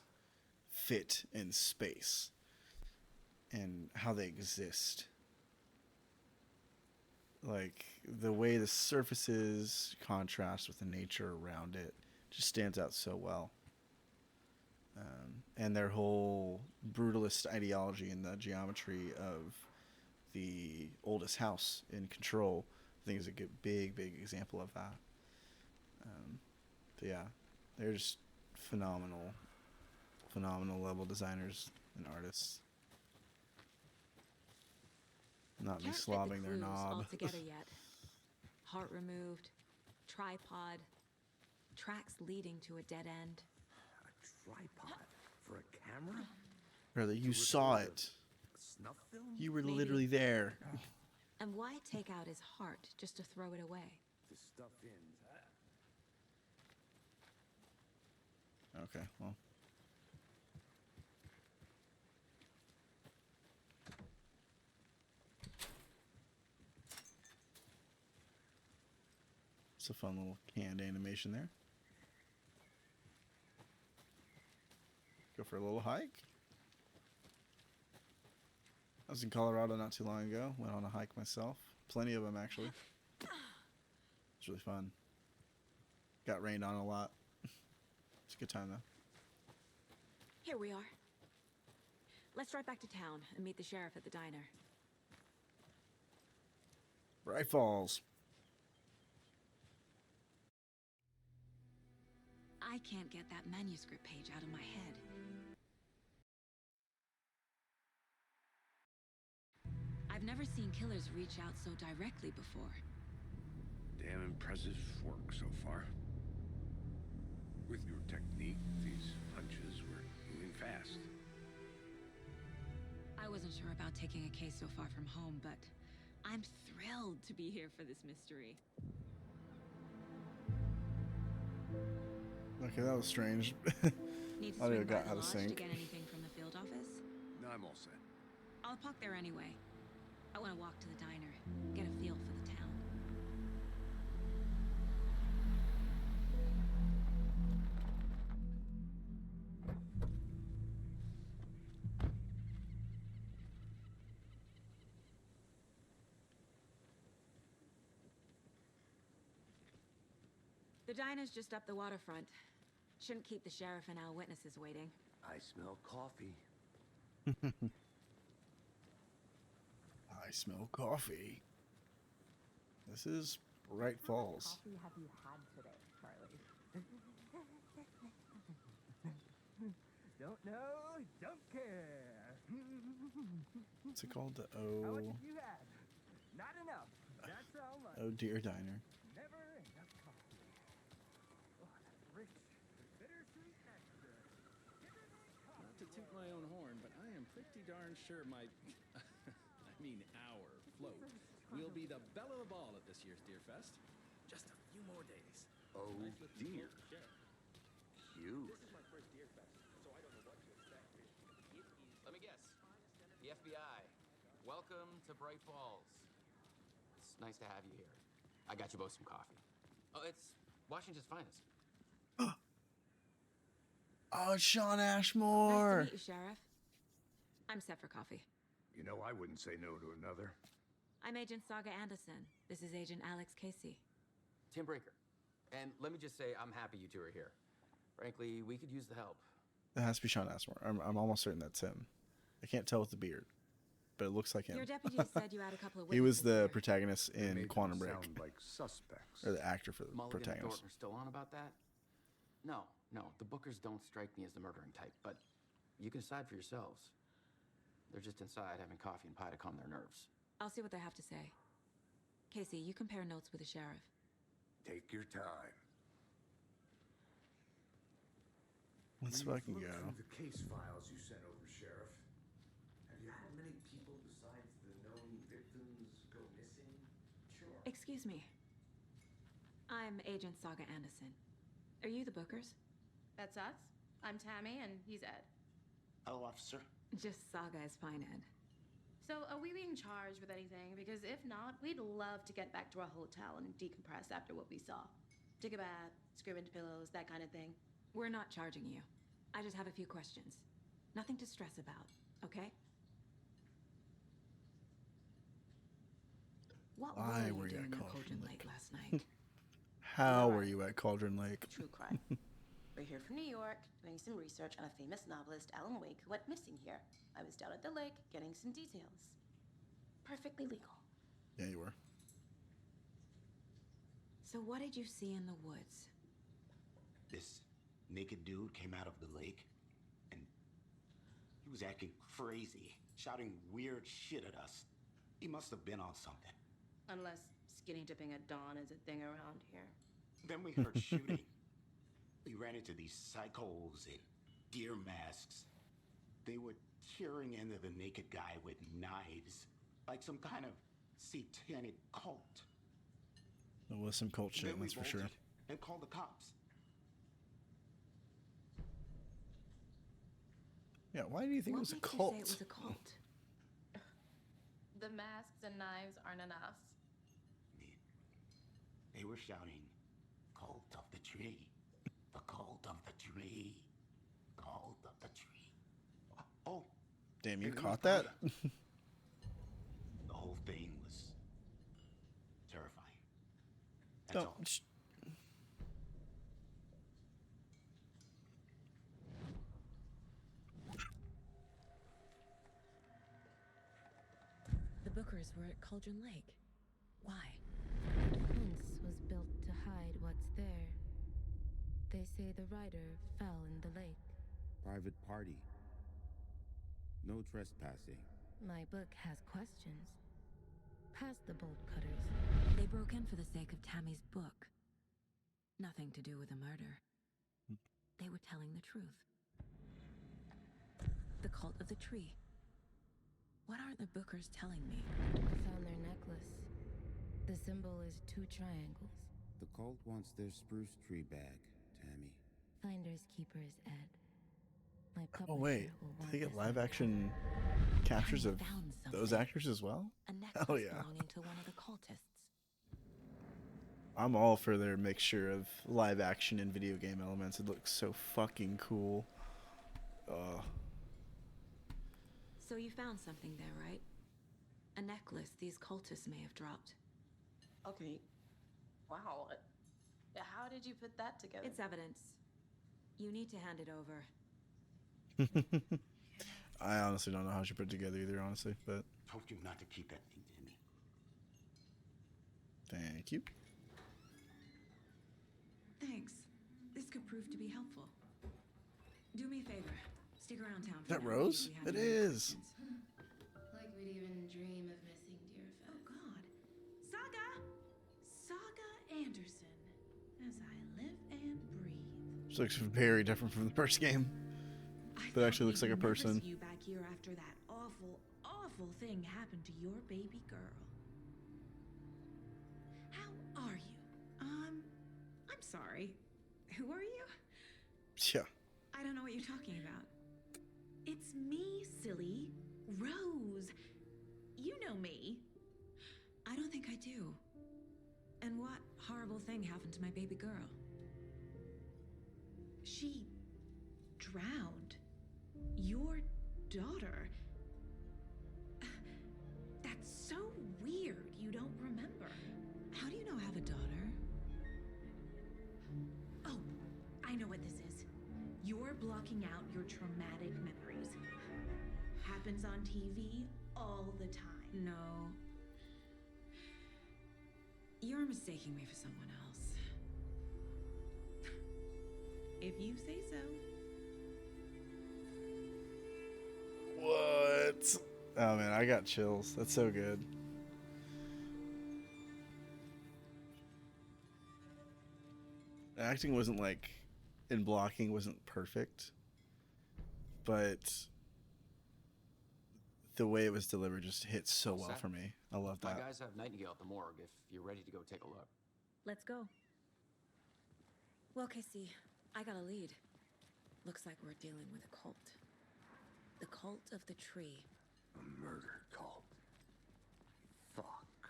fit in space and how they exist. Like the way the surfaces contrast with the nature around it just stands out so well. And their whole brutalist ideology and the geometry of the oldest house in Control, I think is a good, big example of that. But yeah, they're just phenomenal level designers and artists. Not me Can't fit the slobbing their clues knob. all together yet. Heart removed, tripod, tracks leading to a dead end. A tripod for a camera? Brother, you saw it. Snuff film? You were Maybe. literally there. And why take out his heart just to throw it away? To stuff in. Okay, well. It's a fun little canned animation there. Go for a little hike. I was in Colorado not too long ago. Went on a hike myself. Plenty of them, actually. It's really fun. Got rained on a lot. It's a good time, though. Here we are. Let's drive back to town and meet the sheriff at the diner. Bright Falls. I can't get that manuscript page out of my head. I've never seen killers reach out so directly before. Damn impressive work so far. With your technique, these punches were moving fast. I wasn't sure about taking a case so far from home, but I'm thrilled to be here for this mystery. Okay, that was strange. Need to Audio swing by got the out of lodge to sync. get anything from the field office? No, I'm all set. I'll park there anyway. I want to walk to the diner, get a feel for the town. The diner's just up the waterfront. Shouldn't keep the sheriff and our witnesses waiting. I smell coffee. I smell coffee. This is Bright Falls. What coffee have you had today, Charlie? Don't know, don't care. What's it called? The How much Oh, have you had? Not enough. That's how much. Oh Dear Diner. Never enough coffee. Oh, that's rich. Bittersweet extra. Not to toot my own horn, but I am pretty darn sure my, I mean our float will be the belle of the ball at this year's Deer Fest. Just a few more days. Oh, dear. Cute. This is my first Deer Fest, so I don't know what to expect. Let me guess. The FBI. Welcome to Bright Falls. It's nice to have you here. I got you both some coffee. Oh, it's Washington's finest. Oh, it's Sean Nice Ashmore. to meet you, Sheriff. I'm set for coffee. You know, I wouldn't say no to another. I'm Agent Saga Anderson. This is Agent Alex Casey. Tim Breaker. And let me just say, I'm happy you two are here. Frankly, we could use the help. That has to be Sean Ashmore. I'm almost certain that's him. I can't tell with the beard, but it looks like him. Your deputy said you had a couple of He was witnesses the here. protagonist They in made Quantum them Break, sound like suspects. or the actor for the Mulligan and protagonist. Thornton are still on about that? No. The Bookers don't strike me as the murdering type, but you can decide for yourselves. They're just inside having coffee and pie to calm their nerves. I'll see what they have to say. Casey, you compare notes with the sheriff. Take your time. Let's We've fucking looked go. through the case files you sent over, Sheriff. Have you had many people besides the known victims go missing? Sure. Excuse me. I'm Agent Saga Anderson. Are you the Bookers? That's us. I'm Tammy, and he's Ed. Hello, officer. Just Saga is fine, Ed. So, are we being charged with anything? Because if not, we'd love to get back to our hotel and decompress after what we saw. Take a bath, scream into pillows, that kind of thing. We're not charging you. I just have a few questions. Nothing to stress about, okay? What Why were were you you doing at at Cauldron Cauldron Lake? Lake last night? How were you at Cauldron Lake? True crime. We're here from New York, doing some research on a famous novelist, Alan Wake, who went missing here. I was down at the lake, getting some details. Perfectly legal. Yeah, you were. So what did you see in the woods? This naked dude came out of the lake, and he was acting crazy, shouting weird shit at us. He must have been on something. Unless skinny dipping at dawn is a thing around here. Then we heard shooting. We ran into these psychos in deer masks. They were tearing into the naked guy with knives, like some kind of satanic cult. There was some cult shit, Then we that's for sure. bolted and called the cops. Yeah, why do you think What it was a makes you cult? say it was a cult? The masks and knives aren't enough. They were shouting, "Cult of the tree, the cult of the tree." Call the tree. Oh, Damn, you it was caught that? the whole thing was terrifying. That's all. Don't. The Bookers were at Cauldron Lake. Why? Fence was built to hide what's there. They say the rider fell in the lake. Private party. No trespassing. My book has questions. Past the bolt cutters. They broke in for the sake of Tammy's book. Nothing to do with a murder. They were telling the truth. The cult of the tree. What aren't the Bookers telling me? I found their necklace. The symbol is 2 triangles. The cult wants their spruce tree bag, Tammy. Finders keepers, Ed. My Oh wait, publisher will did want they get this live on action captures of found those something. actors as well? A necklace Hell yeah. belonging to one of the cultists. I'm all for their mixture of live action and video game elements. It looks so fucking cool. So you found something there, right? A necklace these cultists may have dropped. Okay. Wow. How did you put that together? It's evidence. You need to hand it over. I honestly don't know how she put it together either, honestly, but Told you not to keep that thing to me. thank you. Thanks. This could prove to be helpful. Do me a favor. Stick around town. Is that Rose? It is. Like we'd even dream of missing Deerfest. Oh God. Saga Anderson. As I live and breathe. She looks very different from the first game. But actually looks like a person. You back here after that awful thing happened to your baby girl. How are you? I'm sorry. Who are you? Yeah. I don't know what you're talking about. It's me, silly. Rose. You know me. I don't think I do. And what horrible thing happened to my baby girl? She drowned. Your daughter. That's so weird you don't remember. How do you know I have a daughter? Oh, I know what this is. You're blocking out your traumatic memories. Happens on TV all the time. No. You're mistaking me for someone else. If you say so. What? Oh man, I got chills. That's so good. The acting wasn't like, in blocking wasn't perfect, but the way it was delivered just hit so well for me. I love My that. guys have Nightingale at the morgue if you're ready to go take a look. Let's go. Well, Casey, I got a lead. Looks like we're dealing with a cult. The cult of the tree. A murder cult. Fuck.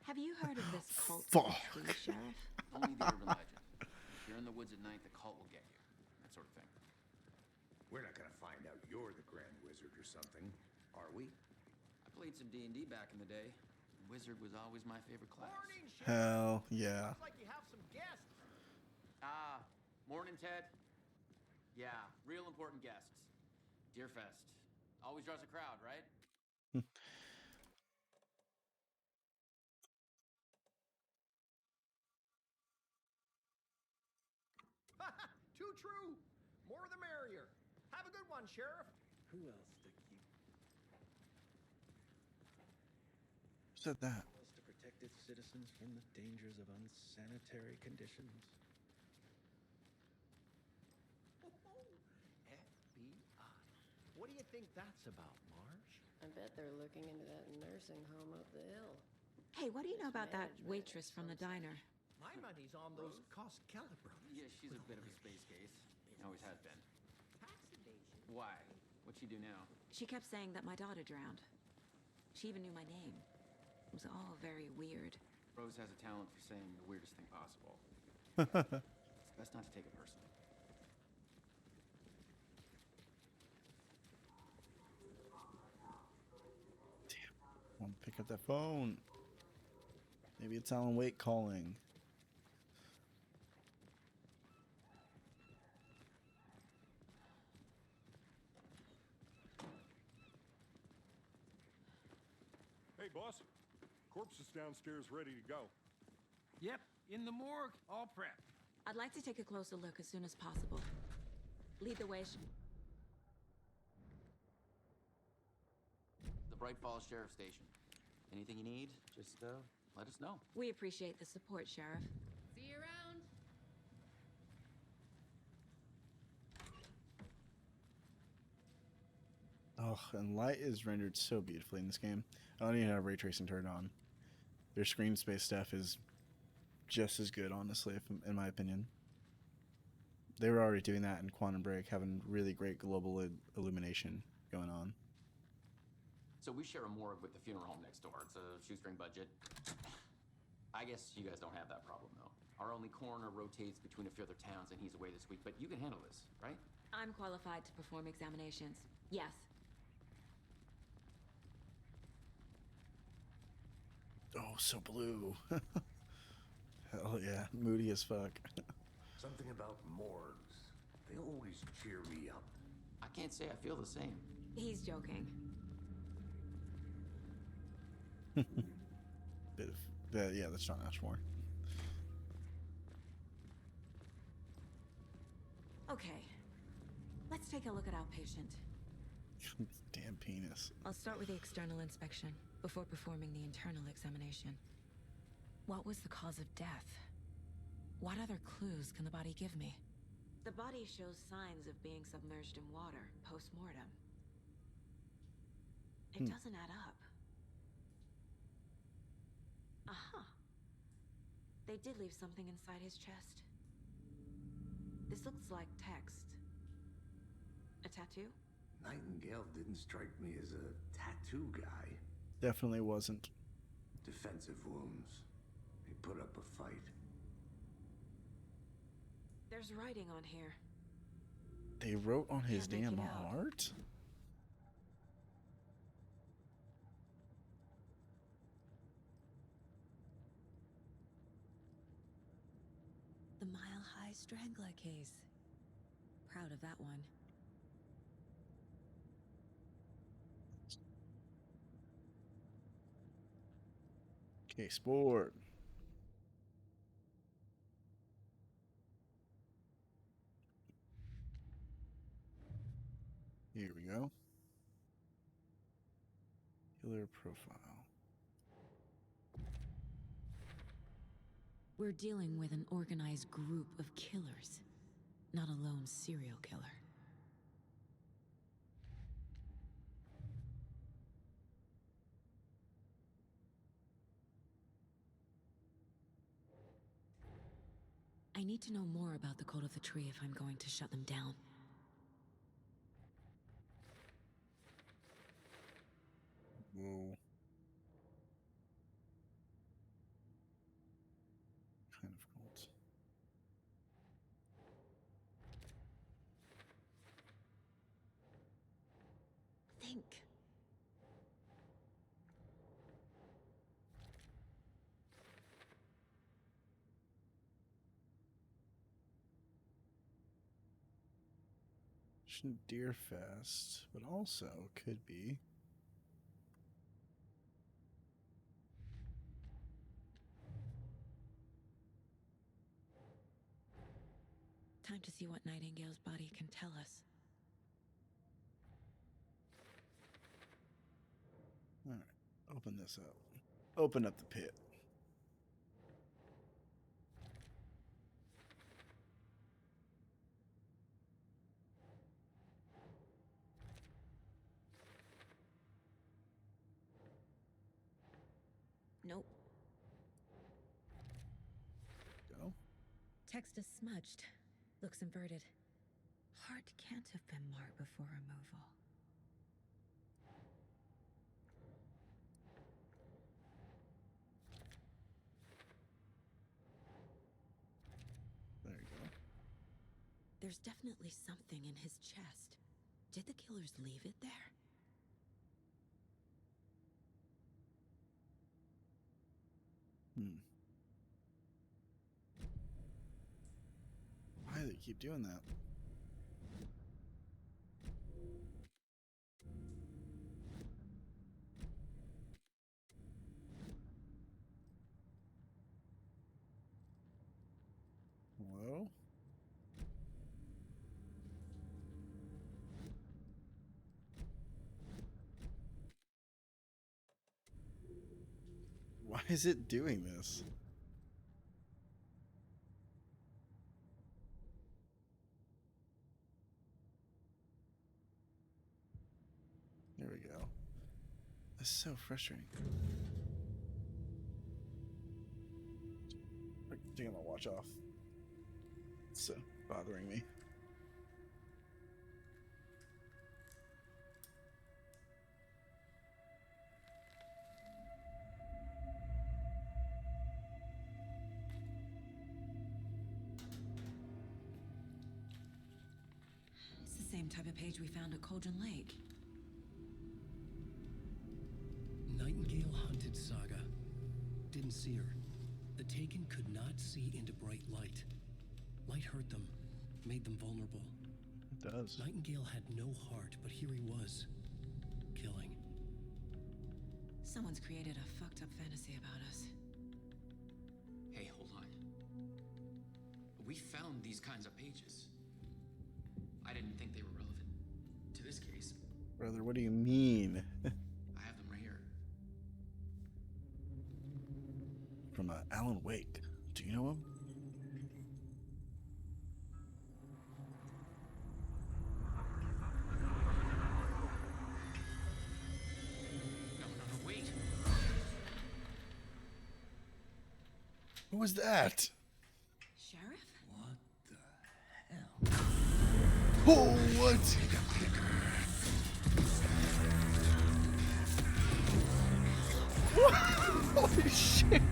Have you heard of this cult of Fuck. the tree, Sheriff? Only the urban legend. If you're in the woods at night, the cult will get you. That sort of thing. We're not gonna find out you're the Grand Wizard or something, are we? I played some D&D back in the day. Wizard was always my favorite class. Hell yeah. Looks like you have some guests. Morning, Ted. Yeah, real important guests. Deerfest. Always draws a crowd, right? Too true. More the merrier. Have a good one, Sheriff. Who else to keep? Who said that? Was to protect its citizens from the dangers of unsanitary conditions. FBI. What do you think that's about, Marge? I bet they're looking into that nursing home up the hill. Hey, what do you know about that waitress from the diner? My money's on those Koskela brothers. Yeah, she's a bit of a space case. Always has been. Why? What'd she do now? She kept saying that my daughter drowned. She even knew my name. It was all very weird. Rose has a talent for saying the weirdest thing possible. It's best not to take it personally. Pick up that phone. Maybe it's Alan Wake calling. Hey, boss. Corpse is downstairs ready to go. Yep, in the morgue, all prepped. I'd like to take a closer look as soon as possible. Lead the way. The Bright Falls Sheriff Station. Anything you need, just let us know. We appreciate the support, Sheriff. See you around. Oh, and light is rendered so beautifully in this game. I don't even have ray tracing turned on. Their screen space stuff is just as good, honestly, in my opinion. They were already doing that in Quantum Break, having really great global illumination going on. So we share a morgue with the funeral home next door. It's a shoestring budget. I guess you guys don't have that problem, though. Our only coroner rotates between a few other towns, and he's away this week. But you can handle this, right? I'm qualified to perform examinations. Yes. Oh, so blue. Hell yeah, moody as fuck. Something about morgues. They always cheer me up. I can't say I feel the same. He's joking. Bit of, yeah, that's John Ashmore. Okay. Let's take a look at outpatient. Damn penis. I'll start with the external inspection before performing the internal examination. What was the cause of death? What other clues can the body give me? The body shows signs of being submerged in water post-mortem. It doesn't add up. Aha. They did leave something inside his chest. This looks like text. A tattoo? Nightingale didn't strike me as a tattoo guy. Definitely wasn't. Defensive wounds. He put up a fight. There's writing on here. They wrote on his Can't make damn it out. heart? The Mile High Strangler case. Proud of that one. Okay, sport. Here we go. Killer profile. We're dealing with an organized group of killers, not a lone serial killer. I need to know more about the Code of the Tree if I'm going to shut them down. Whoa. Kind of cult. Think. Deerfest, but also could be Time to see what Nightingale's body can tell us. all right. Open this up. Open up the pit. Nope. Go. Text is smudged. Looks inverted. Heart can't have been marked before removal. There you go. There's definitely something in his chest. Did the killers leave it there? Why do they keep doing that? Hello? Why is it doing this? There we go. That's so frustrating. I'm taking my watch off. It's bothering me. It's the same type of page we found at Cauldron Lake. Nightingale hunted Saga. Didn't see her. The Taken could not see into bright light. Light hurt them, made them vulnerable. It does. Nightingale had no heart, but here he was, killing. Someone's created a fucked up fantasy about us. Hey, hold on. We found these kinds of pages. I didn't think they were relevant to this case. Brother, what do you mean? I have them right here. From Alan Wake. Do you know him? No, wait. Who was that? Sheriff? Oh, what? Holy shit.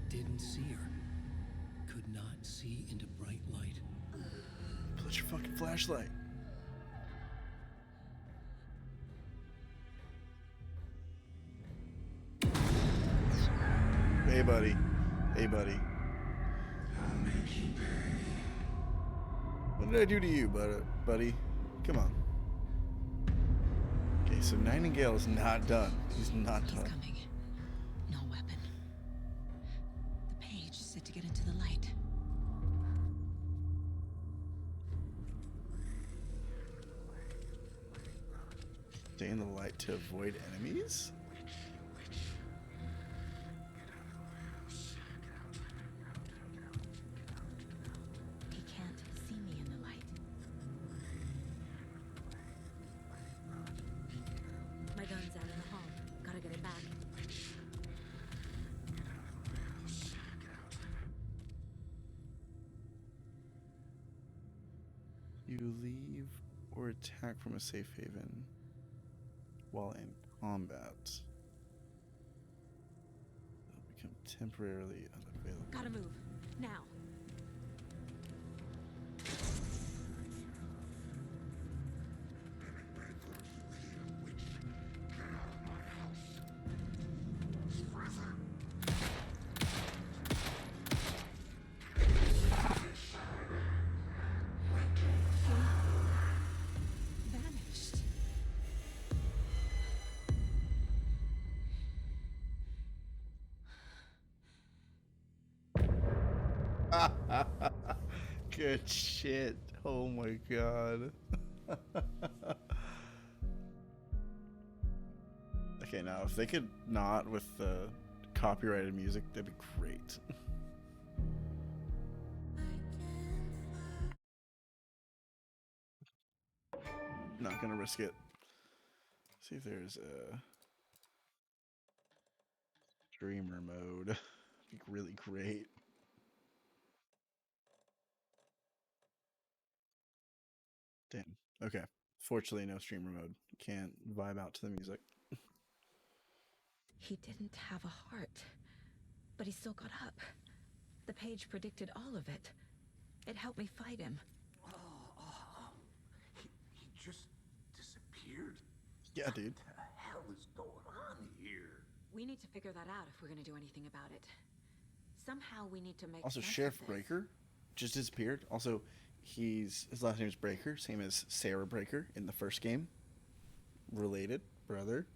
Didn't see her. Could not see into bright light. Put your fucking flashlight. Hey, buddy. Hey, buddy. What did I do to you, buddy? Come on. Okay, so Nightingale is not done. He's not done. Coming. No weapon. The page set to get into the light. Stay in the light to avoid enemies? He can't see me in the light. My gun's out in the hall. Gotta get it back. You leave or attack from a safe haven while in combat. They'll become temporarily unavailable. Gotta move. Now. Vanished. Good shit. Oh my god. Okay, now if they could not with the copyrighted music, that'd be great. Not gonna risk it. See if there's a streamer mode. Be really great. Damn. Okay. Fortunately, no streamer mode. Can't vibe out to the music. He didn't have a heart, but he still got up. The page predicted all of it. It helped me fight him. He just disappeared. Yeah, dude. What the hell is going on here? We need to figure that out if we're going to do anything about it. Somehow we need to make Also, sense Sheriff of this. Breaker just disappeared. Also, his last name is Breaker, same as Sarah Breaker in the first game. Related, brother,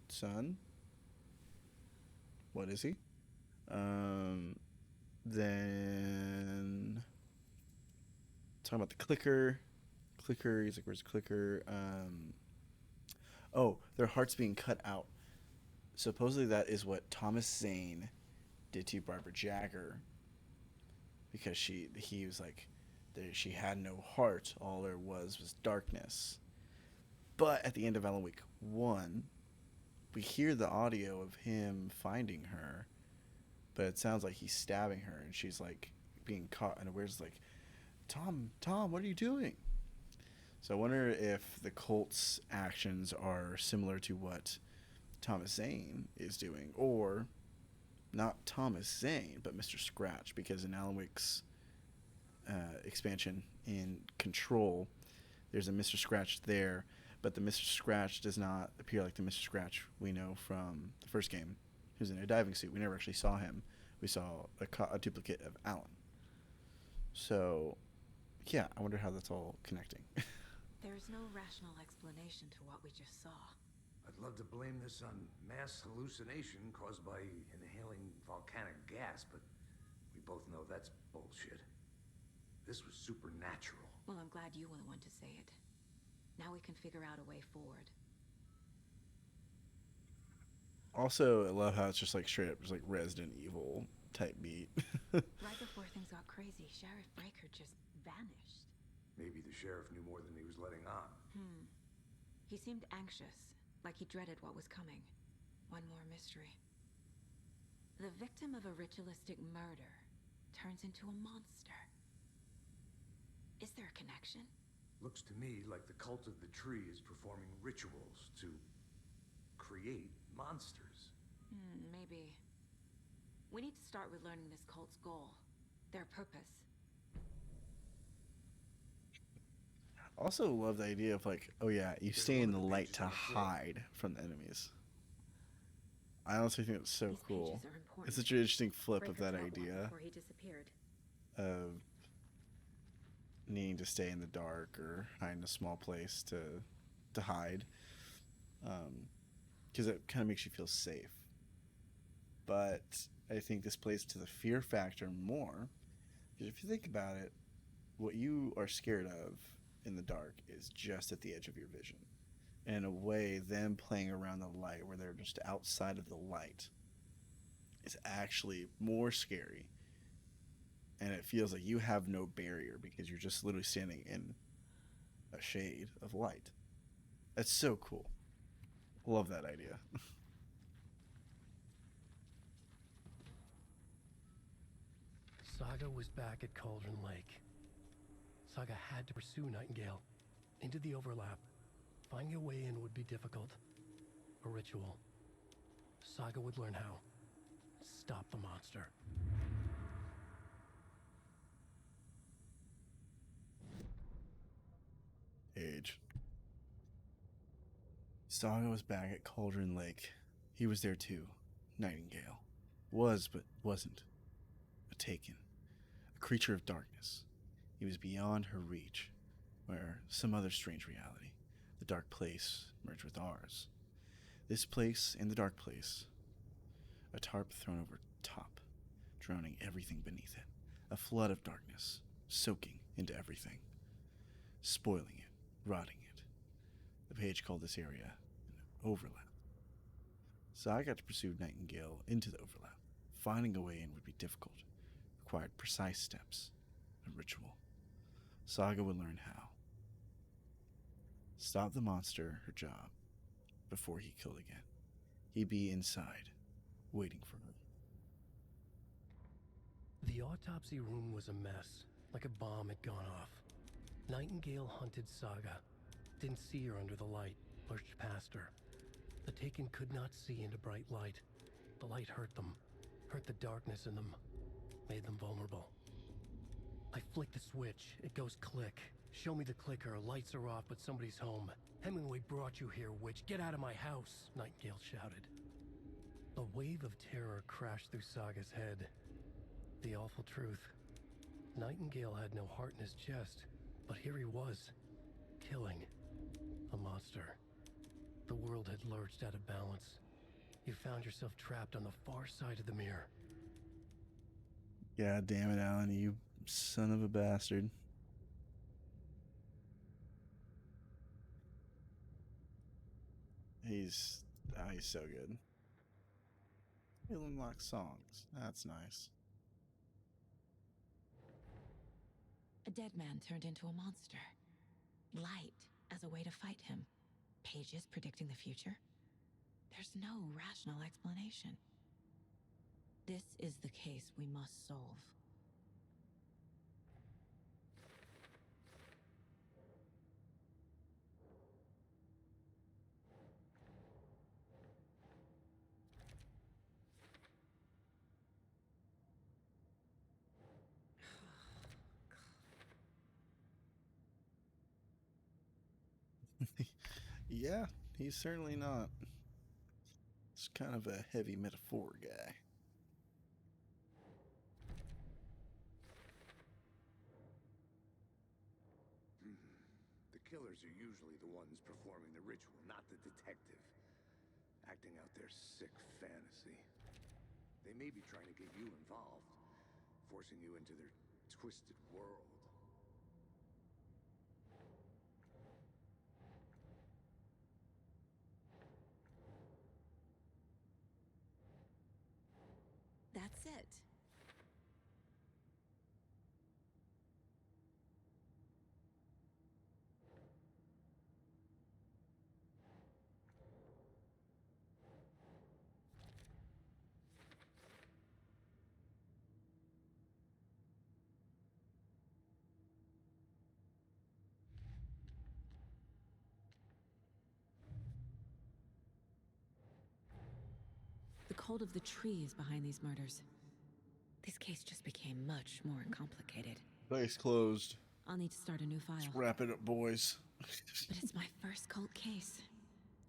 son. What is he? Then talking about the clicker. Clicker, he's like, where's the clicker? Oh, their heart's being cut out. Supposedly that is what Thomas Zane did to Barbara Jagger, because he was like, she had no heart. All there was darkness. But at the end of Alan Wake 1, we hear the audio of him finding her, but it sounds like he's stabbing her, and she's like being caught unawares, like, Tom, what are you doing? So I wonder if the cult's actions are similar to what Thomas Zane is doing, or not Thomas Zane, but Mr. Scratch, because in Alan Wake's expansion in Control, there's a Mr. Scratch there, but the Mr. Scratch does not appear like the Mr. Scratch we know from the first game, who's in a diving suit. We never actually saw him. We saw a duplicate of Alan. So, yeah, I wonder how that's all connecting. There's no rational explanation to what we just saw. I'd love to blame this on mass hallucination caused by inhaling volcanic gas, but we both know that's bullshit. This was supernatural. Well, I'm glad you were the one to say it. Now we can figure out a way forward. Also, I love how it's just like straight up, just like Resident Evil type beat. Right before things got crazy, Sheriff Breaker just vanished. Maybe the sheriff knew more than he was letting on. He seemed anxious, like he dreaded what was coming. One more mystery. The victim of a ritualistic murder turns into a monster. Is there a connection? Looks to me like the cult of the tree is performing rituals to create monsters. Maybe. We need to start with learning this cult's goal, their purpose. Also love the idea of like, oh yeah, you stay in the light to hide from the enemies. I honestly think it's so cool. It's such an interesting flip of that idea Before he disappeared. of needing to stay in the dark or hide in a small place to hide, because it kind of makes you feel safe. But I think this plays to the fear factor more, because if you think about it, what you are scared of in the dark is just at the edge of your vision. And in a way, them playing around the light, where they're just outside of the light, is actually more scary. And it feels like you have no barrier because you're just literally standing in a shade of light. That's so cool. Love that idea. Saga was back at Cauldron Lake. Saga had to pursue Nightingale into the overlap. Finding a way in would be difficult. A ritual. Saga would learn how. Stop the monster. Age. Saga was back at Cauldron Lake. He was there too. Nightingale. Was, but wasn't. A taken. A creature of darkness. He was beyond her reach, where some other strange reality, the dark place, merged with ours. This place and the dark place. A tarp thrown over top, drowning everything beneath it. A flood of darkness, soaking into everything. Spoiling it, rotting it. The page called this area an overlap. So I got to pursue Nightingale into the overlap. Finding a way in would be difficult. Required precise steps. A ritual. Saga would learn how. Stop the monster, her job, before he killed again. He'd be inside, waiting for her. The autopsy room was a mess, like a bomb had gone off. Nightingale hunted Saga. Didn't see her under the light, pushed past her. The Taken could not see into bright light. The light hurt them, hurt the darkness in them, made them vulnerable. I flick the switch, it goes click. Show me the clicker, lights are off, but somebody's home. Hemingway brought you here, witch. Get out of my house, Nightingale shouted. A wave of terror crashed through Saga's head. The awful truth. Nightingale had no heart in his chest, but here he was, killing a monster. The world had lurched out of balance. You found yourself trapped on the far side of the mirror. God damn it, Alan, you son of a bastard. He's so good. He'll unlock songs. That's nice. A dead man turned into a monster. Light as a way to fight him. Pages predicting the future. There's no rational explanation. This is the case we must solve. Yeah, he's certainly not. He's kind of a heavy metaphor guy. The killers are usually the ones performing the ritual, not the detective. Acting out their sick fantasy. They may be trying to get you involved, forcing you into their twisted world. That's it. The cult of the tree is behind these murders. This case just became much more complicated. Case closed. I'll need to start a new file. Let's wrap it up, boys. But it's my first cult case.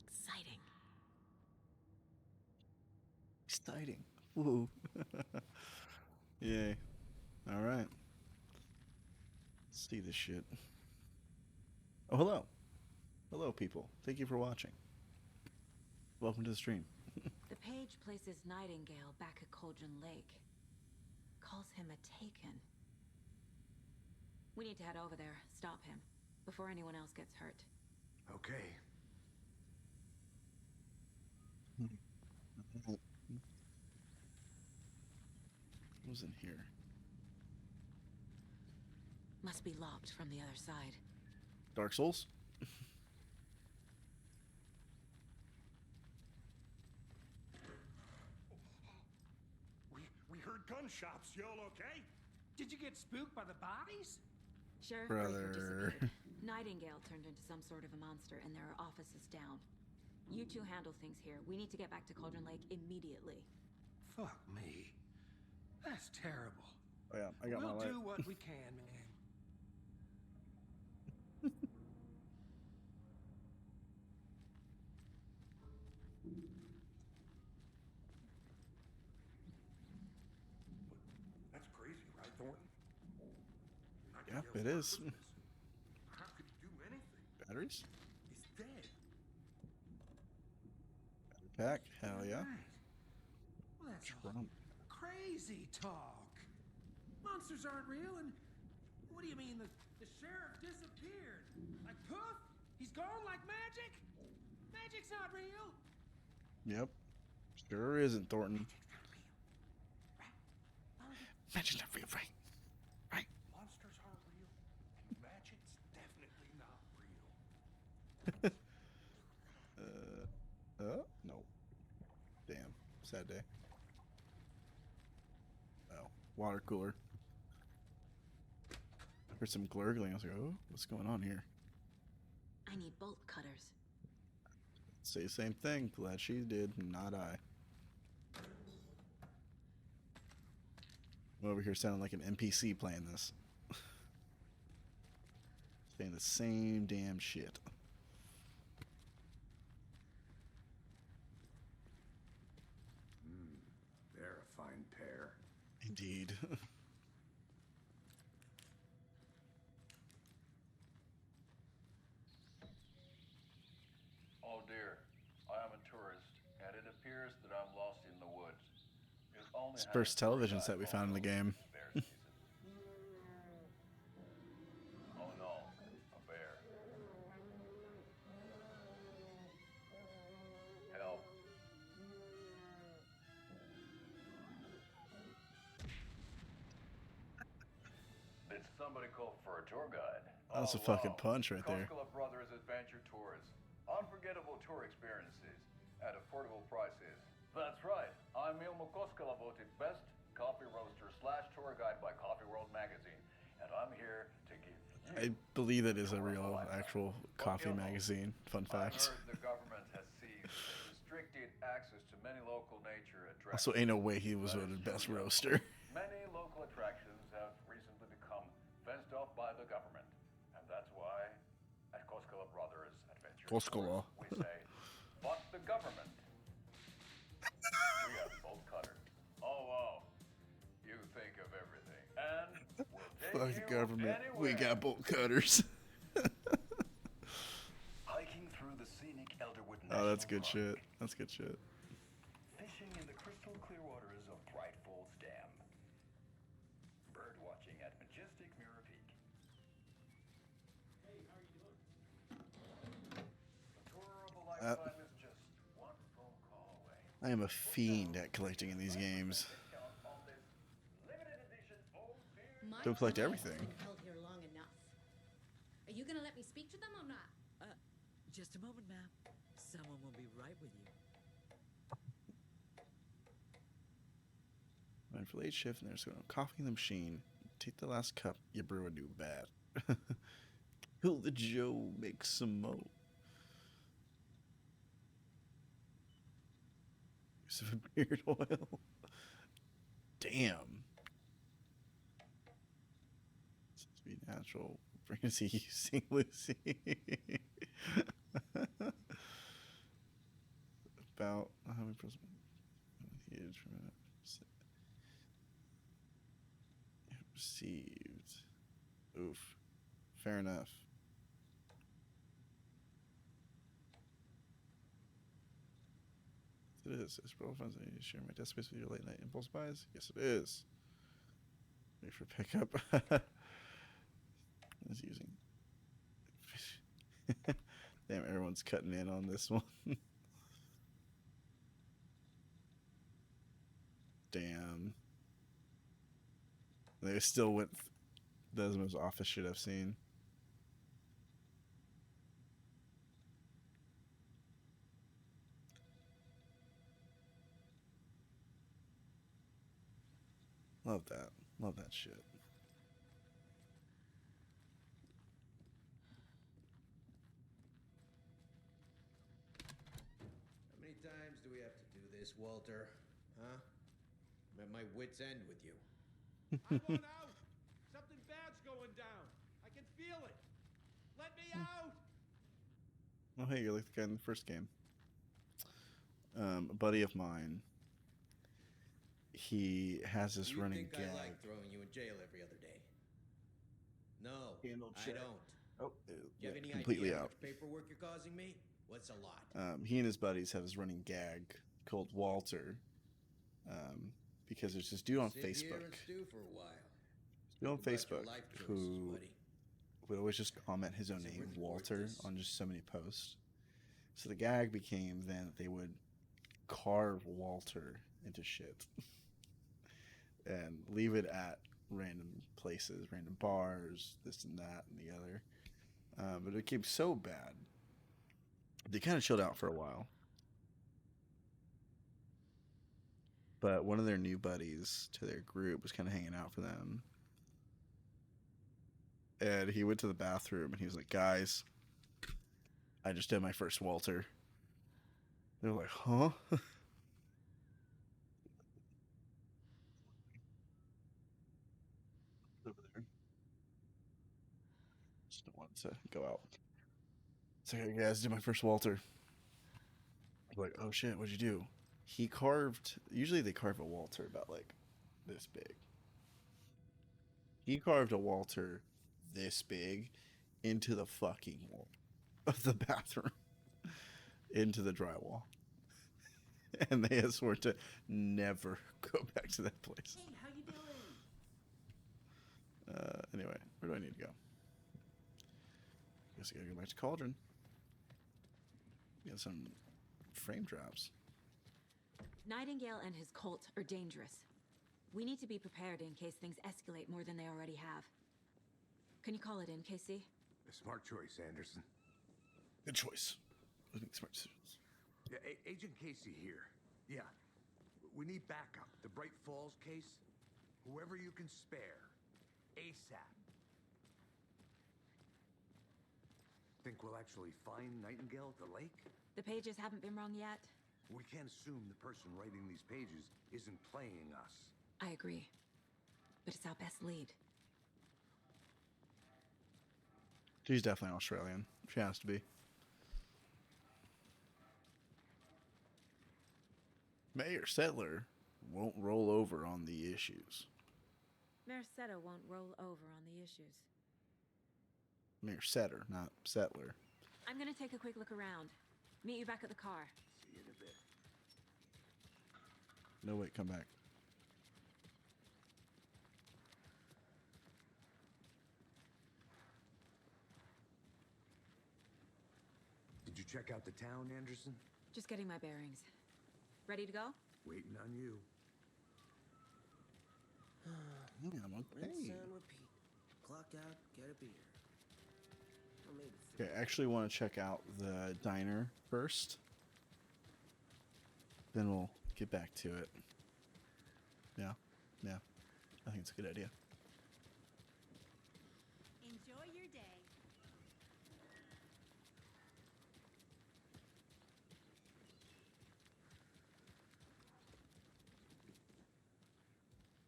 Exciting. Exciting. Woo. Yay. All right. Let's see this shit. Oh, hello. Hello, people. Thank you for watching. Welcome to the stream. The page places Nightingale back at Cauldron Lake. Calls him a Taken. We need to head over there, stop him, before anyone else gets hurt. Okay. Who's in here? Must be locked from the other side. Dark Souls? We heard gunshots. Y'all okay? Did you get spooked by the bodies? Sheriff Brother. Breaker disappeared. Nightingale turned into some sort of a monster, and there are offices down. You two handle things here. We need to get back to Cauldron Lake immediately. Fuck me. That's terrible. Oh yeah, I got my We'll light. do what we can, man. That's crazy, right, Thornton? Yep, it is. How could he do anything? Batteries? He's dead. Pack? Hell yeah. Well, that's Trump. crazy talk. Monsters aren't real, and what do you mean the sheriff disappeared? Like poof? He's gone like magic? Magic's not real. Yep. Sure isn't, Thornton. Magic's not real, right? Right. Monsters aren't real, and magic's definitely not real. Oh, no. Damn. Sad day. Oh, water cooler. Heard some gurgling. I was like, oh, what's going on here? I need bolt cutters. Say the same thing. Glad she did, not I. I'm over here sounding like an NPC playing this. Saying the same damn shit. They're a fine pair. Indeed. Oh dear, I am a tourist, and it appears that I'm lost in the woods. It only It's the has first a television bird set we eye found in the game. bear season. Oh no, a bear. Help. Did somebody call for a tour guide? That's a Oh, fucking wow. punch right there. Koskela Brothers Adventure Tours. Unforgettable tour experiences at affordable prices. That's right. I'm Ilmo Koskela, voted best coffee roaster / tour guide by Coffee World magazine. And I'm here to give you... I believe it is a real, actual coffee magazine. Fun I fact. heard the government has seized restricted access to many local nature attractions. Also, ain't no way he was voted best roaster. Many local attractions have recently become fenced off by the government. And that's why at Koskela Brothers Adventure Koskela. Tours, we say, fuck the government. We have bolt cutters. Oh, wow. You think of everything. And we'll take Fuck you the government. We anywhere. got bolt cutters. Hiking through the scenic Elderwood Oh, that's National good Park. shit. That's good shit. Fishing in the crystal clear waters of Bright Falls Dam. Bird watching at majestic Mirror Peak. Hey, how are you doing? A tour of a lifetime is just one phone call away. I am a fiend at collecting in these games. My Don't collect client's everything. been held here long enough. Are you gonna let me speak to them or not? Just a moment, ma'am. Someone will be right with you. Went for late shift and there's going to coffee in the machine. Take the last cup. You brew a new bad. Kill the Joe. Make some mo. Use of beard oil. Damn. This is be natural. Pregnancy using Lucy. About how many percent? Huge from it. Received. Oof. Fair enough. It is. It's probably fun to share my desk space with your late night impulse buys. Yes, it is. Wait for pickup. Is using. Damn, everyone's cutting in on this one. Damn. They still went. That was the most office shit I've seen. Love that. Love that shit. How many times do we have to do this, Walter? Huh? I'm at my wit's end with you. I want out! Something bad's going down. I can feel it. Let me out! Oh, hey, you're like the guy in the first game. A buddy of mine. He has this You running think gag. I like throwing you in jail every other day? No, Handled I check. don't. Oh, Do you yeah, have any completely idea how out. much paperwork you're causing me? What's a lot? He and his buddies have this running gag called Walter. Because there's this dude on Sit here Facebook. and stew for a while. Dude on Think about your Facebook life choices, who buddy. would always just comment his own Is it name, worth Walter, this? on just so many posts. So the gag became then that they would carve Walter into shit and leave it at random places, random bars, this and that and the other. But it became so bad. They kind of chilled out for a while. But one of their new buddies to their group was kind of hanging out for them. and he went to the bathroom and he was like, "Guys, I just did my first Walter." They're like, "Huh?" Over there. Just don't want to go out. It's like, "Hey guys, I did my first Walter." I'm like, "Oh shit, what'd you do?" He carved. Usually they carve a Walter about like this big. He carved a Walter this big into the fucking wall of the bathroom, into the drywall. And they had sworn to never go back to that place. Hey, how you doing? Anyway, where do I need to go? Guess I gotta go back to Cauldron. Get some frame drops. Nightingale and his cult are dangerous. We need to be prepared in case things escalate more than they already have. Can you call it in, Casey? A smart choice, Anderson. Good choice. Let's make smart decisions. Yeah, Agent Casey here. Yeah. We need backup. The Bright Falls case. Whoever you can spare. ASAP. Think we'll actually find Nightingale at the lake? The pages haven't been wrong yet. We can't assume the person writing these pages isn't playing us. I agree. But it's our best lead. She's definitely Australian. She has to be. Mayor Settler won't roll over on the issues. Mayor Setter won't roll over on the issues. Mayor Setter, not Settler. I'm gonna take a quick look around. Meet you back at the car. See you in a bit. No, wait, come back. Did you check out the town, Anderson? Just getting my bearings. Ready to go? Waiting on you. Yeah, I'm okay. Rinse and repeat. Clock out, get a beer. Or maybe Okay, I actually want to check out the diner first. Then we'll get back to it. Yeah, yeah. I think it's a good idea. Enjoy your day.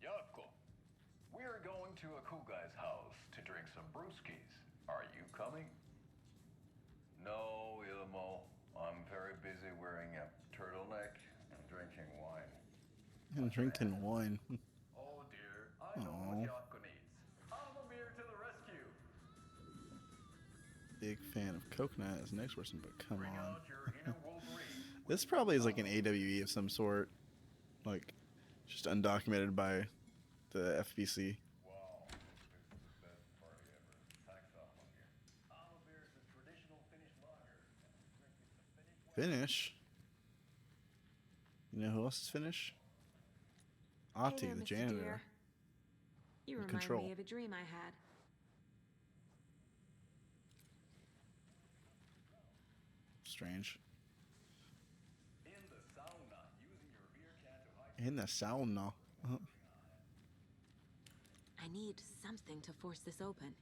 Yatko, we're going to a cool guy's house to drink some brewskis. Are you coming? No, Ilmo. I'm very busy wearing a turtleneck and drinking wine. And drinking wine. Oh dear, I know what Yatko needs. Almamir to the rescue. Big fan of coconut as next person, but come on. This probably is like an AWE of some sort. Like, just undocumented by the FBC. Wow, this is the best party ever. Thanks, Almamir. Almamir is a traditional Finnish lager. Finnish? You know who else is Finnish? Ati, Hey there, the Mr. janitor. Deere. You in remind control. me of a dream I had. Strange. In the sauna, using your beer can to hide. In the sauna. I need something to force this open.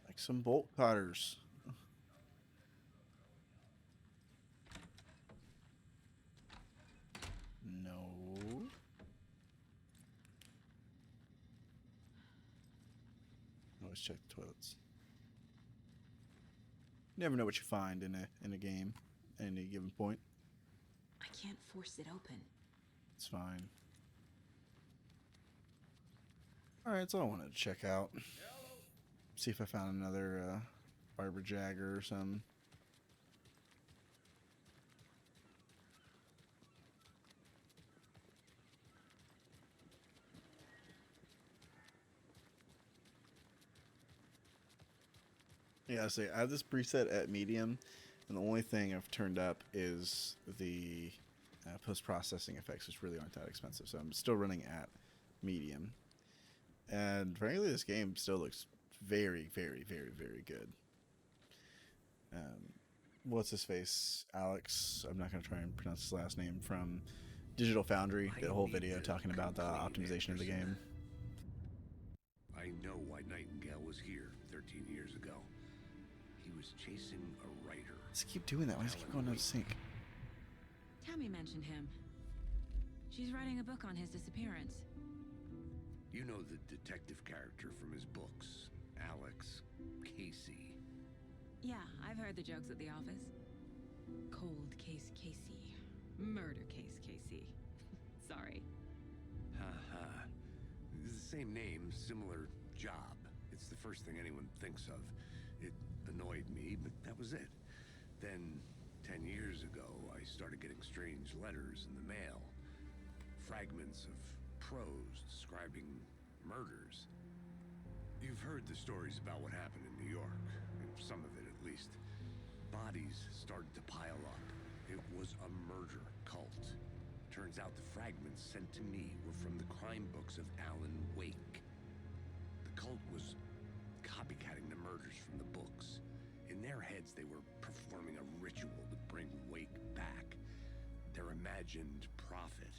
Like some bolt cutters. No. Always check the toilets. Never know what you find in a game at any given point. I can't force it open. It's fine. Alright, that's all I wanted to check out. See if I found another Barbara Jagger or something. Yeah, so I have this preset at medium, and the only thing I've turned up is the post-processing effects, which really aren't that expensive. So I'm still running at medium. And frankly, this game still looks very, very, very, very good. What's his face? Alex, I'm not going to try and pronounce his last name, from Digital Foundry, did a whole video talking about the optimization of the game. I know why Nightingale was here. They're 13 years ago. He was chasing a writer. Let's keep doing that. Why does it keep going out of sync? Tammy mentioned him. She's writing a book on his disappearance. You know the detective character from his books, Alex Casey. Yeah, I've heard the jokes at the office. Cold case Casey. Murder case Casey. Sorry. Haha. It's the same name, similar job. It's the first thing anyone thinks of. It annoyed me, but that was it. Then, 10 years ago, I started getting strange letters in the mail. Fragments of prose describing murders. You've heard the stories about what happened in New York. Some of it, at least. Bodies started to pile up. It was a murder cult. Turns out the fragments sent to me were from the crime books of Alan Wake. The cult was copycatting the murders from the books. In their heads, they were performing a ritual to bring Wake back. Their imagined prophet.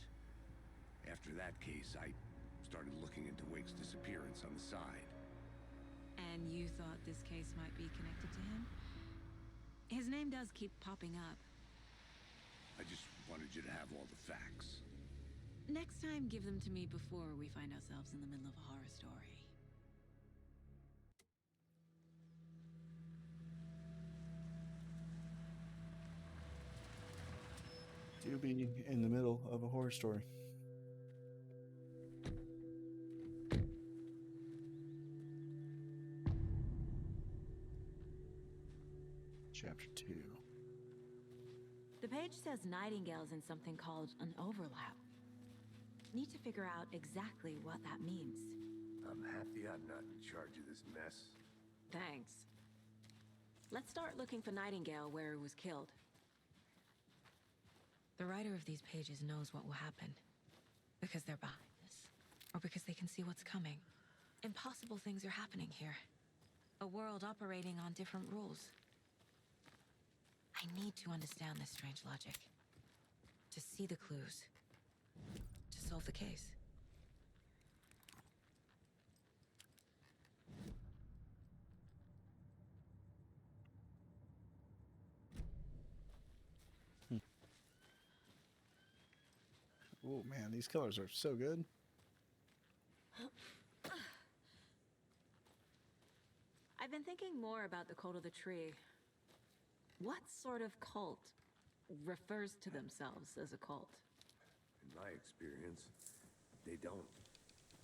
After that case, I started looking into Wake's disappearance on the side. And you thought this case might be connected to him? His name does keep popping up. I just wanted you to have all the facts. Next time, give them to me before we find ourselves in the middle of a horror story. Do be in the middle of a horror story. Chapter 2. The page says Nightingale's in something called an overlap. Need to figure out exactly what that means. I'm happy I'm not in charge of this mess. Thanks. Let's start looking for Nightingale where he was killed. The writer of these pages knows what will happen. Because they're behind this. Or because they can see what's coming. Impossible things are happening here. A world operating on different rules. I need to understand this strange logic. To see the clues. To solve the case. Oh man, these colors are so good. I've been thinking more about the cult of the tree. What sort of cult refers to themselves as a cult? In my experience, they don't.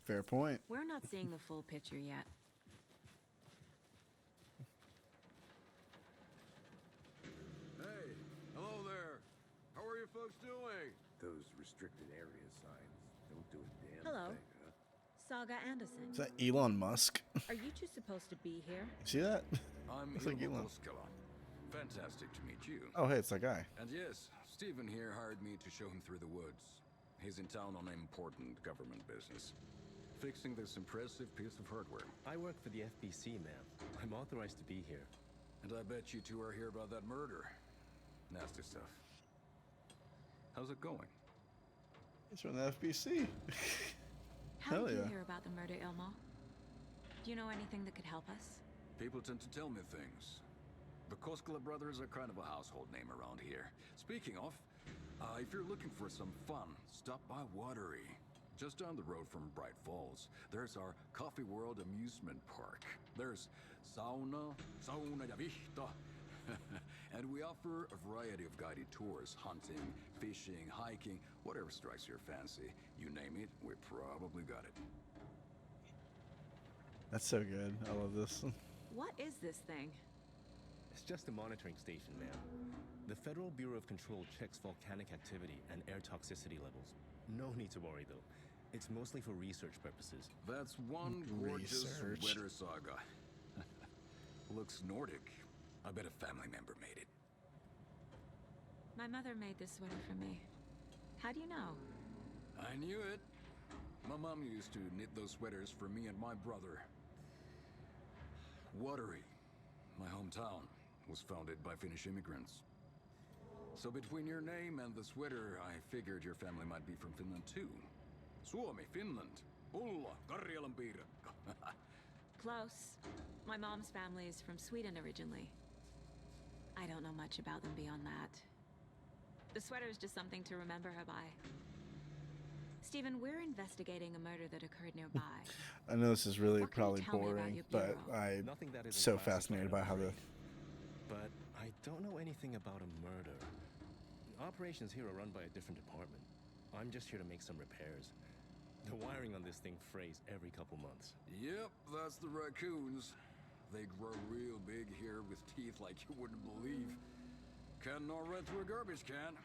Fair point. We're not seeing the full picture yet. Hey, hello there. How are you folks doing? Those restricted area signs don't do a damn Hello. thing, huh? Saga Anderson. Is that Elon Musk? Are you two supposed to be here? See that? I'm Looks like Ilmo Elon. Koskela. Fantastic to meet you. Oh, hey, it's that guy. And yes, Stephen here hired me to show him through the woods. He's in town on important government business. Fixing this impressive piece of hardware. I work for the FBC, ma'am. I'm authorized to be here. And I bet you two are here about that murder. Nasty stuff. How's it going? He's from the FBC. How Hell did you yeah. hear about the murder, Ilmo? Do you know anything that could help us? People tend to tell me things. The Koskela brothers are kind of a household name around here. Speaking of, if you're looking for some fun, stop by Watery. Just down the road from Bright Falls, there's our Coffee World amusement park. There's sauna ja vihta. And we offer a variety of guided tours, hunting, fishing, hiking, whatever strikes your fancy. You name it, we probably got it. That's so good. I love this. What is this thing? It's just a monitoring station, ma'am. The Federal Bureau of Control checks volcanic activity and air toxicity levels. No need to worry, though. It's mostly for research purposes. That's one gorgeous Research. weather saga. Looks Nordic. I bet a family member made it. My mother made this sweater for me. How do you know? I knew it. My mom used to knit those sweaters for me and my brother. Watery, my hometown, was founded by Finnish immigrants. So between your name and the sweater, I figured your family might be from Finland too. Suomi, Finland. Pulla, Karjalan piirakka. Close. My mom's family is from Sweden originally. I don't know much about them beyond that. The sweater is just something to remember her by. Stephen, we're investigating a murder that occurred nearby. I know this is really What can you probably tell me about boring, your but bureau? I'm Nothing that isn't so classified, fascinated by I'm how the... afraid. But I don't know anything about a murder. Operations here are run by a different department. I'm just here to make some repairs. The wiring on this thing frays every couple months. Yep, that's the raccoons. They grow real big here with teeth like you wouldn't believe. Can't gnaw right through a garbage can.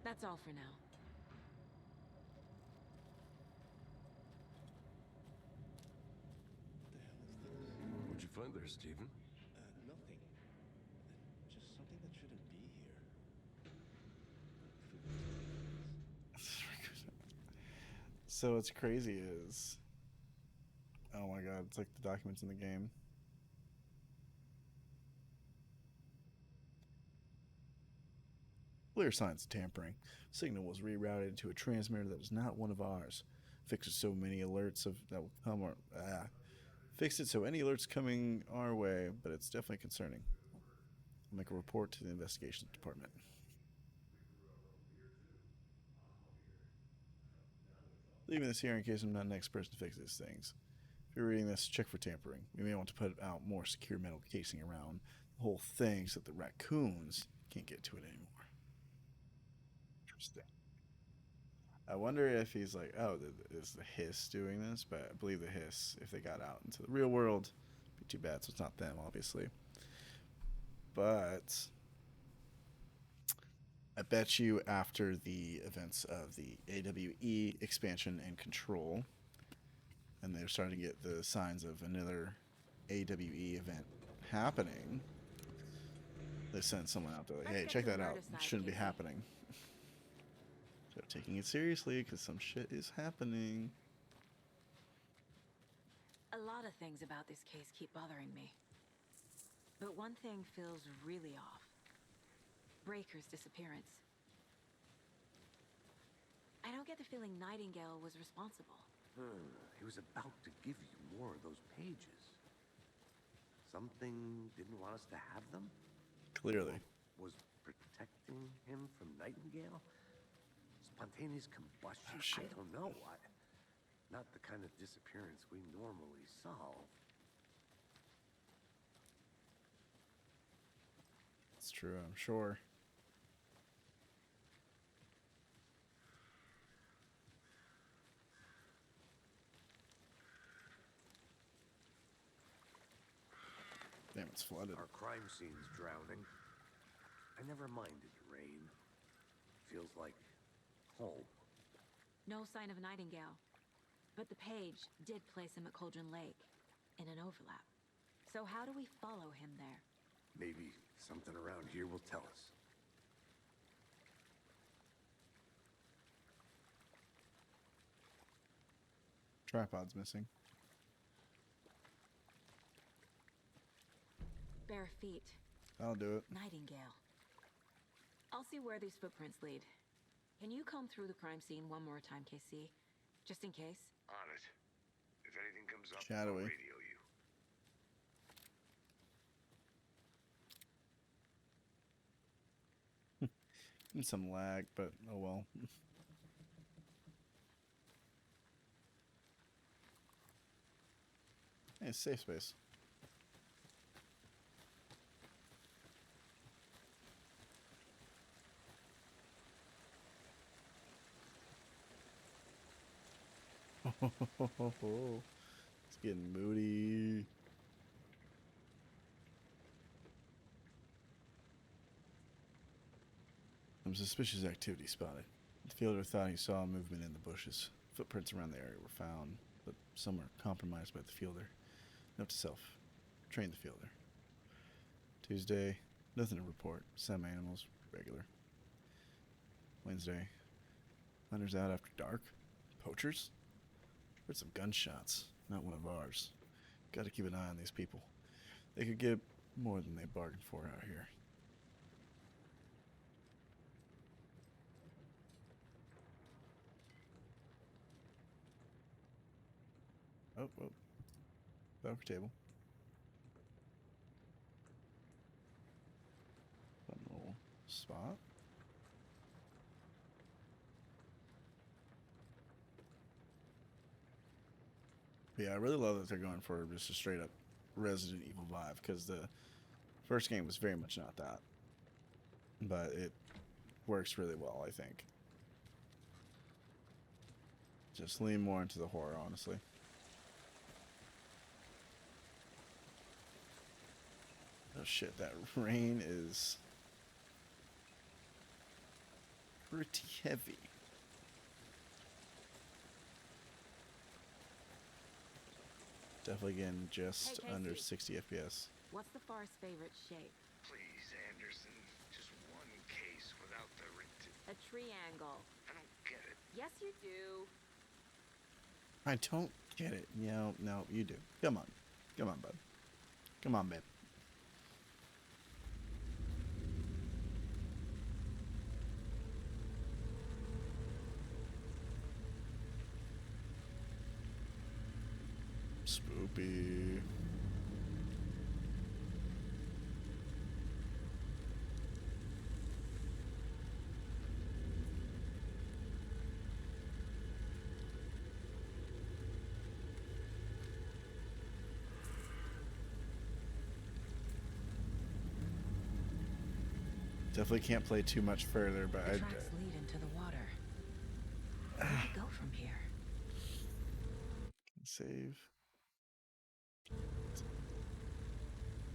That's all for now. What'd you find there, Stephen? Nothing. Just something that shouldn't be here. So what's crazy is... Oh my god, it's like the documents in the game. Clear signs of tampering. Signal was rerouted to a transmitter that is not one of ours. Fixed so many alerts of that will come or fixed it so any alerts coming our way, but it's definitely concerning. I'll make a report to the investigations department. Leaving this here in case I'm not the next person to fix these things. If you're reading this, check for tampering. We may want to put out more secure metal casing around the whole thing so that the raccoons can't get to it anymore. Interesting. I wonder if he's like, oh, is the Hiss doing this? But I believe the Hiss, if they got out into the real world, it'd be too bad. So it's not them, obviously. But I bet you after the events of the AWE expansion and control, and they're starting to get the signs of another AWE event happening, they send someone out there like, hey, check that out. It shouldn't be happening. So taking it seriously because some shit is happening. A lot of things about this case keep bothering me. But one thing feels really off. Breaker's disappearance. I don't get the feeling Nightingale was responsible. He was about to give you more of those pages. Something didn't want us to have them? Clearly. Was protecting him from Nightingale? Spontaneous combustion? I don't know. Not the kind of disappearance we normally solve. It's true, I'm sure. Damn, it's flooded. Our crime scene's drowning. I never minded rain. Feels like home. No sign of Nightingale. But the page did place him at Cauldron Lake, in an overlap. So how do we follow him there? Maybe something around here will tell us. Tripod's missing. Bare feet. I'll do it. Nightingale. I'll see where these footprints lead. Can you comb through the crime scene one more time, KC? Just in case? On it. If anything comes up, Shadowy. I'll radio you. And some lag, but oh well. Hey, it's safe space. It's getting moody. Some suspicious activity spotted. The fielder thought he saw movement in the bushes. Footprints around the area were found, but some were compromised by the fielder. Note to self, train the fielder. Tuesday, nothing to report. Some animals, regular. Wednesday, hunters out after dark. Poachers? Heard some gunshots, not one of ours. Gotta keep an eye on these people. They could get more than they bargained for out here. Oh, oh. Poker table. Fun little spot. But yeah, I really love that they're going for just a straight up Resident Evil vibe, because the first game was very much not that. But it works really well, I think. Just lean more into the horror, honestly. Oh shit, that rain is pretty heavy. Definitely getting just Hey, under Casey. 60 FPS. What's the far's favorite shape? Please, Anderson. Just one case without the A triangle. I don't get it. Yes, you do. I don't get it. No, no, you do. Come on. Come on, bud. Come on, babe. Spoopy. Definitely can't play too much further, but The I tracks lead into the water. Where do we go from here? save.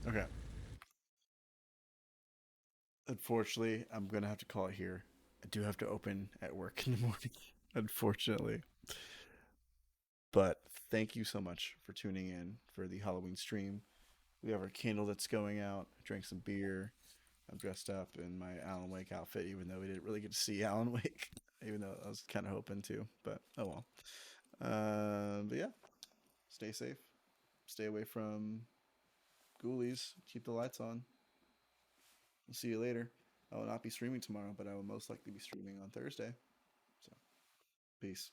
Okay. Unfortunately, I'm gonna have to call it here. I do have to open at work in the morning, unfortunately. But thank you so much for tuning in for the Halloween stream. We have our candle that's going out. I drank some beer. I'm dressed up in my Alan Wake outfit, even though we didn't really get to see Alan Wake, even though I was kind of hoping to. But oh well. But yeah, stay safe. Stay away from ghoulies. Keep the lights on. We'll see you later. I will not be streaming tomorrow, but I will most likely be streaming on Thursday. So, peace.